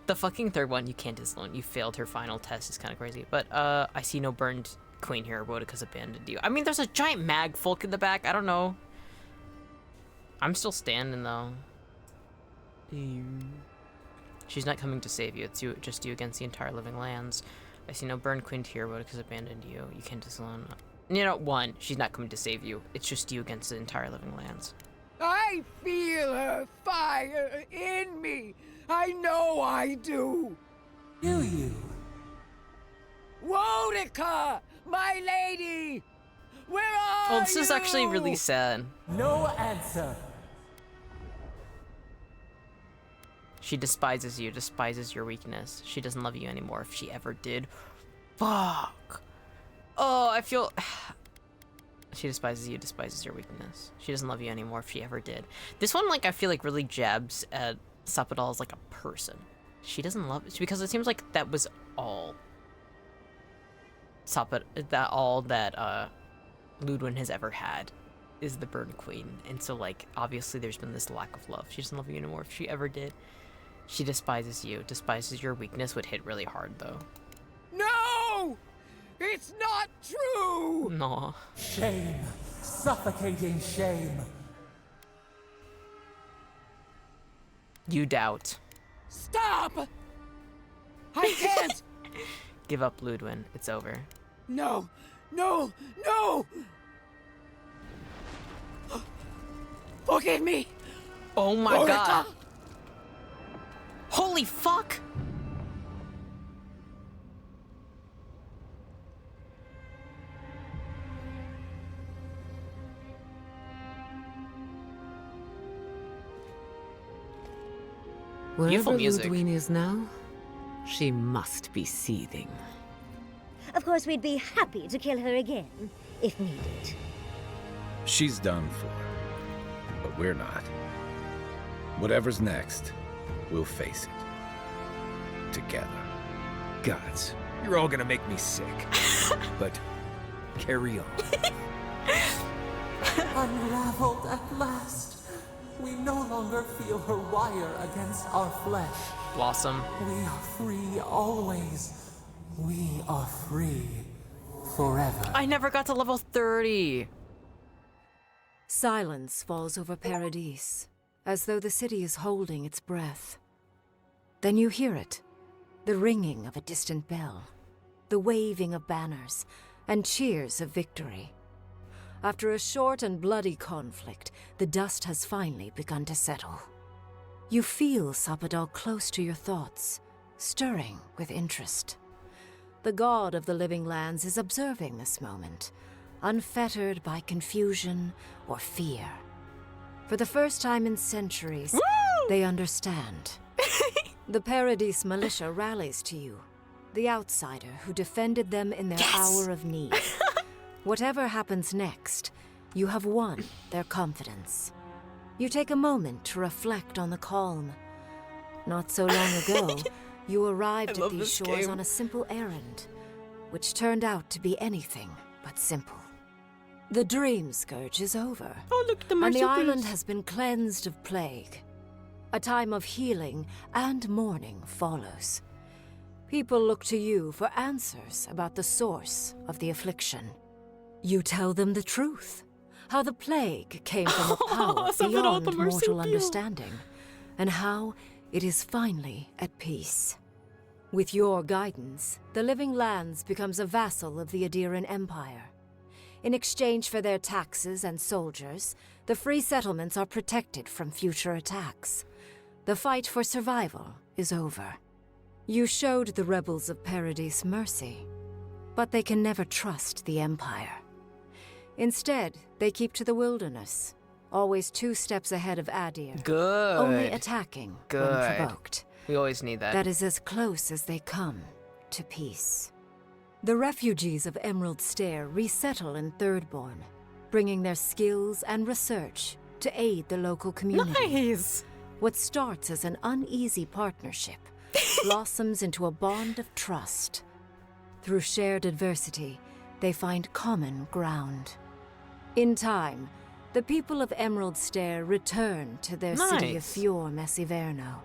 [SPEAKER 1] The fucking third one, you can't do this alone. You failed her final test is kind of crazy. But, I see no Burned Queen here. Wodica's abandoned you. I mean, there's a giant mag folk in the back. I don't know. I'm still standing, though. She's not coming to save you. It's you, just you against the entire living lands. I see no Burned Queen here. Wodica's abandoned you. You can't do this alone. You know, one, she's not coming to save you. It's just you against the entire living lands.
[SPEAKER 18] I feel her fire in me. I know I do.
[SPEAKER 10] Do you?
[SPEAKER 18] Wodica, my lady! Where are you?
[SPEAKER 1] Oh, this is actually really sad.
[SPEAKER 10] No answer.
[SPEAKER 1] She despises you, despises your weakness. She doesn't love you anymore if she ever did. Fuck. Oh, I feel... She despises you, despises your weakness. She doesn't love you anymore if she ever did. This one, like, I feel like really jabs at Sapidal as, like, a person. She doesn't love... Because it seems like that was all... that Ludwin has ever had is the Burn Queen. And so, like, obviously there's been this lack of love. She doesn't love you anymore if she ever did. She despises you, despises your weakness, would hit really hard, though.
[SPEAKER 18] No! It's not true!
[SPEAKER 1] No.
[SPEAKER 10] Shame. Suffocating shame.
[SPEAKER 1] You doubt.
[SPEAKER 18] Stop! I can't!
[SPEAKER 1] Give up, Ludwin. It's over.
[SPEAKER 18] No! No! No! Forgive me!
[SPEAKER 1] Oh my
[SPEAKER 18] Wodica!
[SPEAKER 1] god! Holy fuck! Beautiful
[SPEAKER 3] Wherever
[SPEAKER 1] music.
[SPEAKER 3] Ludwig is now, she must be seething.
[SPEAKER 5] Of course, we'd be happy to kill her again, if needed.
[SPEAKER 4] She's done for, but we're not. Whatever's next, we'll face it. Together.
[SPEAKER 2] Gods, you're all gonna make me sick. But carry on.
[SPEAKER 10] Unraveled at last. We no longer feel her wire against our flesh.
[SPEAKER 1] Blossom.
[SPEAKER 10] We are free always. We are free forever.
[SPEAKER 1] I never got to level 30.
[SPEAKER 3] Silence falls over Paradise, as though the city is holding its breath. Then you hear it, the ringing of a distant bell, the waving of banners, and cheers of victory. After a short and bloody conflict, the dust has finally begun to settle. You feel Sapadal close to your thoughts, stirring with interest. The god of the living lands is observing this moment, unfettered by confusion or fear. For the first time in centuries, they understand. The Paradise militia rallies to you, the outsider who defended them in their hour of need. Whatever happens next, you have won their confidence. You take a moment to reflect on the calm. Not so long ago, you arrived at these shores on a simple errand, which turned out to be anything but simple. The Dream Scourge is over, and the island has been cleansed of plague. A time of healing and mourning follows. People look to you for answers about the source of the affliction. You tell them the truth, how the plague came from a power beyond mortal understanding, and how it is finally at peace. With your guidance, the Living Lands becomes a vassal of the Adiran Empire. In exchange for their taxes and soldiers, the free settlements are protected from future attacks. The fight for survival is over. You showed the rebels of Paradise mercy, but they can never trust the Empire. Instead, they keep to the wilderness, always 2 steps ahead of Adir.
[SPEAKER 1] Good.
[SPEAKER 3] Only attacking when provoked.
[SPEAKER 1] We always need that.
[SPEAKER 3] That is as close as they come to peace. The refugees of Emerald Stair resettle in Thirdborn, bringing their skills and research to aid the local community.
[SPEAKER 1] Nice!
[SPEAKER 3] What starts as an uneasy partnership blossoms into a bond of trust. Through shared adversity, they find common ground. In time, the people of Emerald Stair return to their city of Fior Messiverno.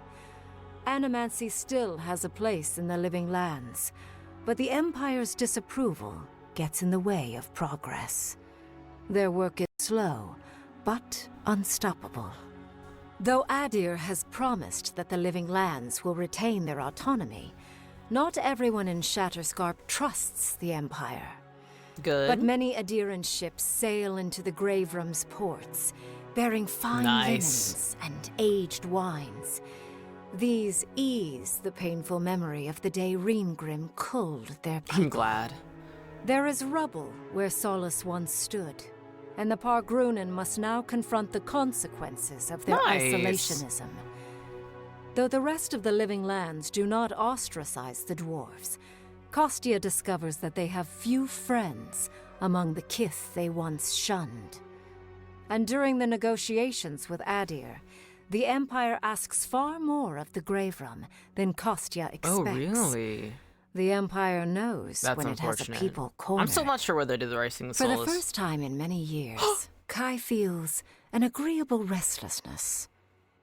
[SPEAKER 3] Animancy still has a place in the Living Lands, but the Empire's disapproval gets in the way of progress. Their work is slow, but unstoppable. Though Adir has promised that the Living Lands will retain their autonomy, not everyone in Shatterscarp trusts the Empire.
[SPEAKER 1] Good.
[SPEAKER 3] But many Adiran ships sail into the Grave Room's ports, bearing fine linens and aged wines. These ease the painful memory of the day Reamgrim culled their people.
[SPEAKER 1] I'm glad.
[SPEAKER 3] There is rubble where Solace once stood, and the Pargrunen must now confront the consequences of their isolationism. Though the rest of the Living Lands do not ostracize the dwarves, Kostia discovers that they have few friends among the kith they once shunned. And during the negotiations with Adir, the Empire asks far more of the Grave Room than Kostia expects.
[SPEAKER 1] Oh, really?
[SPEAKER 3] The Empire knows
[SPEAKER 1] That's
[SPEAKER 3] when it has a people cornered.
[SPEAKER 1] I'm still not sure whether they did the right thing with
[SPEAKER 3] For
[SPEAKER 1] Solus.
[SPEAKER 3] the first time in many years, Kai feels an agreeable restlessness.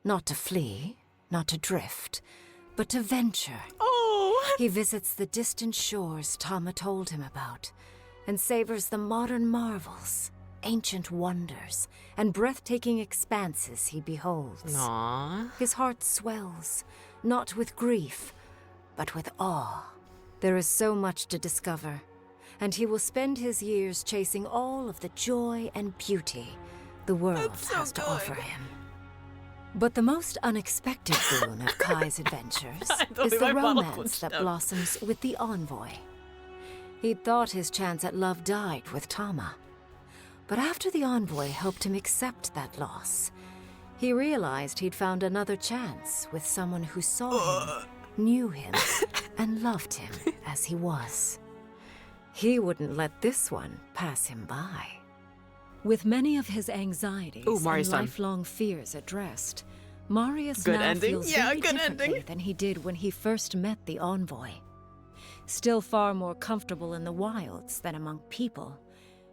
[SPEAKER 3] Not to flee, not to drift, but to venture.
[SPEAKER 1] Oh!
[SPEAKER 3] He visits the distant shores Tama told him about, and savors the modern marvels, ancient wonders, and breathtaking expanses he beholds.
[SPEAKER 1] Aww.
[SPEAKER 3] His heart swells, not with grief, but with awe. There is so much to discover, and he will spend his years chasing all of the joy and beauty the world has to offer him.
[SPEAKER 20] But the most unexpected boon of Kai's adventures is the romance that blossoms with the envoy. He'd thought his chance at love died with Tama. But after the envoy helped him accept that loss, he realized he'd found another chance with someone who saw him, knew him, and loved him as he was. He wouldn't let this one pass him by. With many of his anxieties and lifelong fears addressed, Marius now feels very differently than he did when he first met the envoy. Still far more comfortable in the wilds than among people,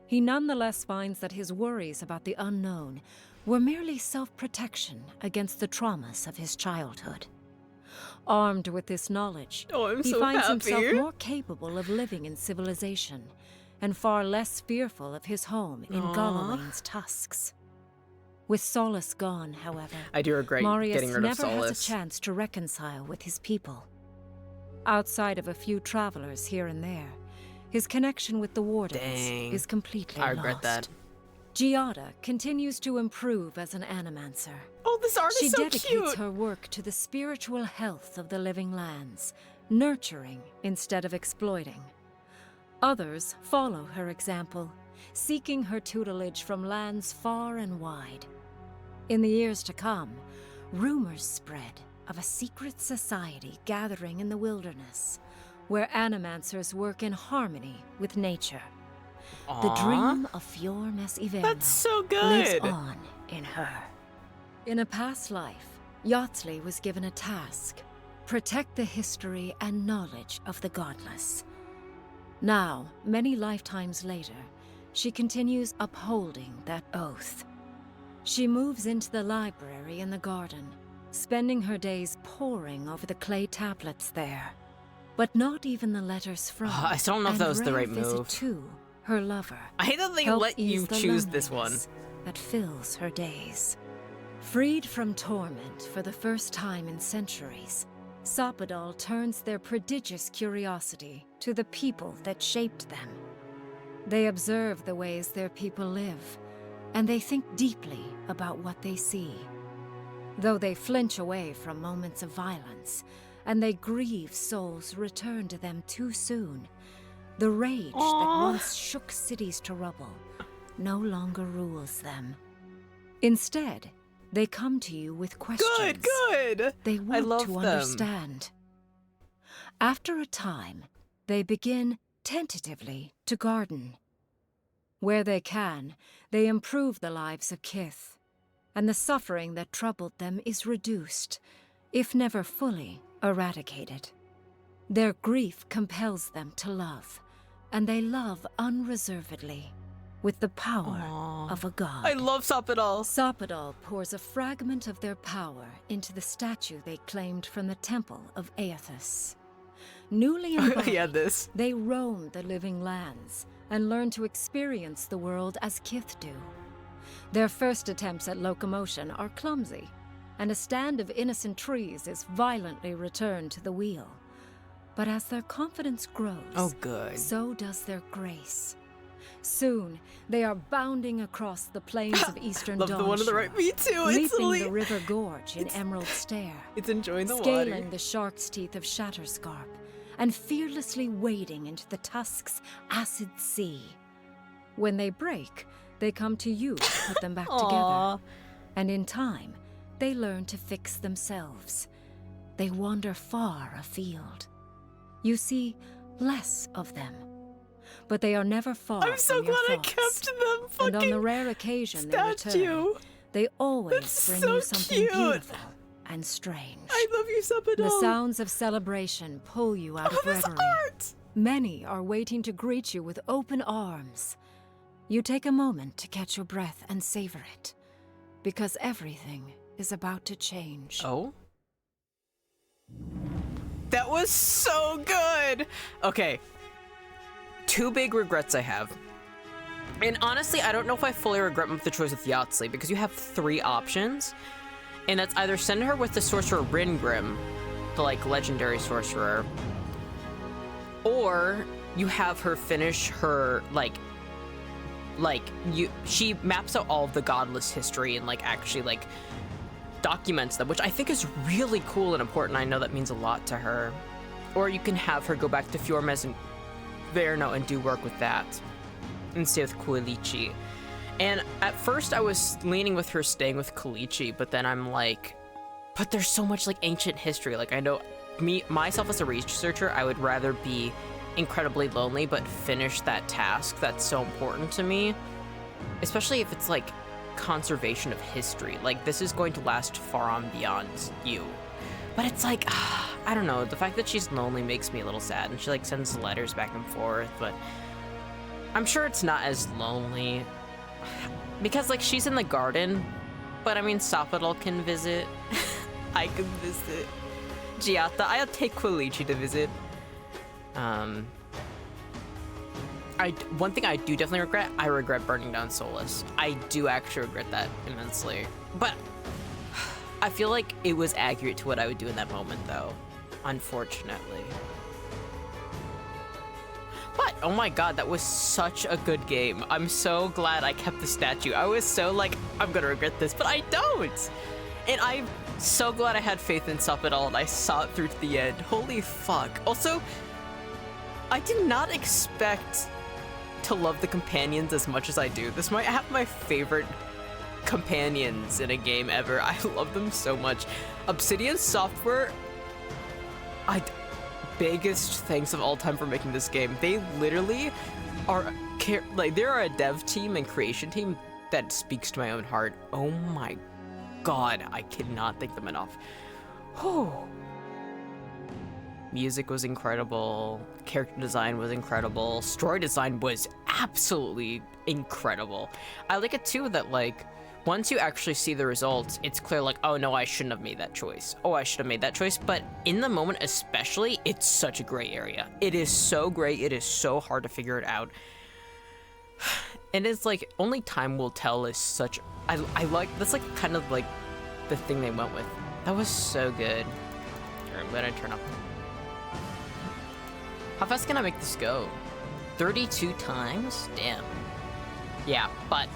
[SPEAKER 20] he nonetheless finds that his worries about the unknown were merely self-protection against the traumas of his childhood. Armed with this knowledge, he finds himself more capable of living in civilization and far less fearful of his home in Galawain's tusks. With Solace gone, however,
[SPEAKER 1] I do regret getting rid of
[SPEAKER 20] Marius never
[SPEAKER 1] Solace.
[SPEAKER 20] has a chance to reconcile with his people. Outside of a few travelers here and there, his connection with the Wardens is completely
[SPEAKER 1] I regret
[SPEAKER 20] lost.
[SPEAKER 1] that.
[SPEAKER 20] Giada continues to improve as an animancer.
[SPEAKER 1] Oh, this art
[SPEAKER 20] She
[SPEAKER 1] is so
[SPEAKER 20] dedicates
[SPEAKER 1] cute.
[SPEAKER 20] her work to the spiritual health of the living lands, nurturing instead of exploiting. Others follow her example, seeking her tutelage from lands far and wide. In the years to come, rumors spread of a secret society gathering in the wilderness, where animancers work in harmony with nature. The dream of Fior Mes Iverno
[SPEAKER 1] so
[SPEAKER 20] lives
[SPEAKER 1] good.
[SPEAKER 20] on in her. In a past life, Yatzli was given a task: protect the history and knowledge of the godless. Now, many lifetimes later, she continues upholding that oath. She moves into the library in the garden, spending her days poring over the clay tablets there. But not even the letters from
[SPEAKER 1] I still don't know if that was the
[SPEAKER 20] and
[SPEAKER 1] right
[SPEAKER 20] rare visit
[SPEAKER 1] move.
[SPEAKER 20] to her lover.
[SPEAKER 1] I hate that they
[SPEAKER 20] help
[SPEAKER 1] let you
[SPEAKER 20] ease the
[SPEAKER 1] choose this one.
[SPEAKER 20] loneliness that fills her days. Freed from torment for the first time in centuries, Sopadal turns their prodigious curiosity to the people that shaped them. They observe the ways their people live, and they think deeply about what they see. Though they flinch away from moments of violence, and they grieve souls returned to them too soon, the rage that once shook cities to rubble no longer rules them. Instead, they come to you with questions.
[SPEAKER 1] Good.
[SPEAKER 20] They
[SPEAKER 1] I
[SPEAKER 20] want
[SPEAKER 1] love
[SPEAKER 20] to
[SPEAKER 1] them.
[SPEAKER 20] understand. After a time, they begin tentatively to garden. Where they can, they improve the lives of Kith, and the suffering that troubled them is reduced, if never fully eradicated. Their grief compels them to love, and they love unreservedly, with the power of a god.
[SPEAKER 1] I love Sopadal.
[SPEAKER 20] Sopadal pours a fragment of their power into the statue they claimed from the temple of Aethys. Newly embodied, they roam the living lands and learn to experience the world as Kith do. Their first attempts at locomotion are clumsy, and a stand of innocent trees is violently returned to the wheel. But as their confidence grows, so does their grace. Soon, they are bounding across the plains of Eastern
[SPEAKER 1] Love the one on the right. Me too.
[SPEAKER 20] leaping
[SPEAKER 1] It's
[SPEAKER 20] the river gorge in Emerald Stair.
[SPEAKER 1] It's enjoying the
[SPEAKER 20] scaling
[SPEAKER 1] water.
[SPEAKER 20] the shark's teeth of Shatterscarp, and fearlessly wading into the Tusk's acid sea. When they break, they come to you to put them back together. And in time, they learn to fix themselves. They wander far afield. You see less of them, but they are never far
[SPEAKER 1] I'm so
[SPEAKER 20] from your
[SPEAKER 1] glad I
[SPEAKER 20] thoughts.
[SPEAKER 1] kept them fucking
[SPEAKER 20] And on the rare occasion they
[SPEAKER 1] statue.
[SPEAKER 20] return, they always
[SPEAKER 1] That's
[SPEAKER 20] bring
[SPEAKER 1] so
[SPEAKER 20] you something
[SPEAKER 1] cute.
[SPEAKER 20] beautiful and strange.
[SPEAKER 1] I love you, Sopadal.
[SPEAKER 20] The sounds of celebration pull you out of reverie. Many are waiting to greet you with open arms. You take a moment to catch your breath and savor it, because everything is about to change.
[SPEAKER 1] Oh? That was so good! Okay. 2 big regrets I have. And honestly, I don't know if I fully regret the choice with Yatzli, because you have 3 options. And that's either send her with the sorcerer Ringrim, the like legendary sorcerer, or you have her finish her she maps out all of the godless history and like actually like documents them, which I think is really cool and important. I know that means a lot to her. Or you can have her go back to Fjormes and Verno and do work with that and stay with Koalichi. And at first I was leaning with her staying with Koalichi, but then I'm like, but there's so much like ancient history. Like I know myself as a researcher, I would rather be incredibly lonely but finish that task that's so important to me, especially if it's like conservation of history. Like this is going to last far on beyond you. But it's like, I don't know, the fact that she's lonely makes me a little sad, and she like sends letters back and forth, but I'm sure it's not as lonely because like she's in the garden, but I mean Sapodal can visit. I can visit Giata. I'll take Koalichi to visit. One thing I do definitely regret, I regret burning down Solus. I do actually regret that immensely. But I feel like it was accurate to what I would do in that moment, though, unfortunately. But, oh my god, that was such a good game. I'm so glad I kept the statue. I was so like, I'm gonna regret this, but I don't! And I'm so glad I had faith in Sapodal and I saw it through to the end. Holy fuck. Also, I did not expect to love the companions as much as I do. This might have my favorite companions in a game ever. I love them so much. Obsidian Software, biggest thanks of all time for making this game. They literally are like, they're a dev team and creation team that speaks to my own heart. Oh my god, I cannot thank them enough. Whew. Music was incredible, character design was incredible, story design was absolutely incredible. I like it too that like, once you actually see the results, it's clear like, oh no, I shouldn't have made that choice. Oh, I should have made that choice. But in the moment especially, it's such a gray area. It is so gray, it is so hard to figure it out. And it's like, only time will tell is such, I like, that's like kind of like the thing they went with. That was so good. Here, I'm gonna turn up. How fast can I make this go? 32 times? Damn. Yeah, but,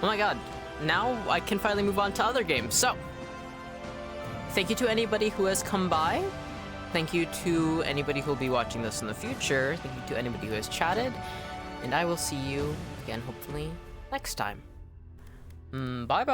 [SPEAKER 1] oh my god. Now I can finally move on to other games. So, thank you to anybody who has come by. Thank you to anybody who will be watching this in the future. Thank you to anybody who has chatted. And I will see you again, hopefully, next time. Bye-bye.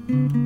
[SPEAKER 21] Thank you.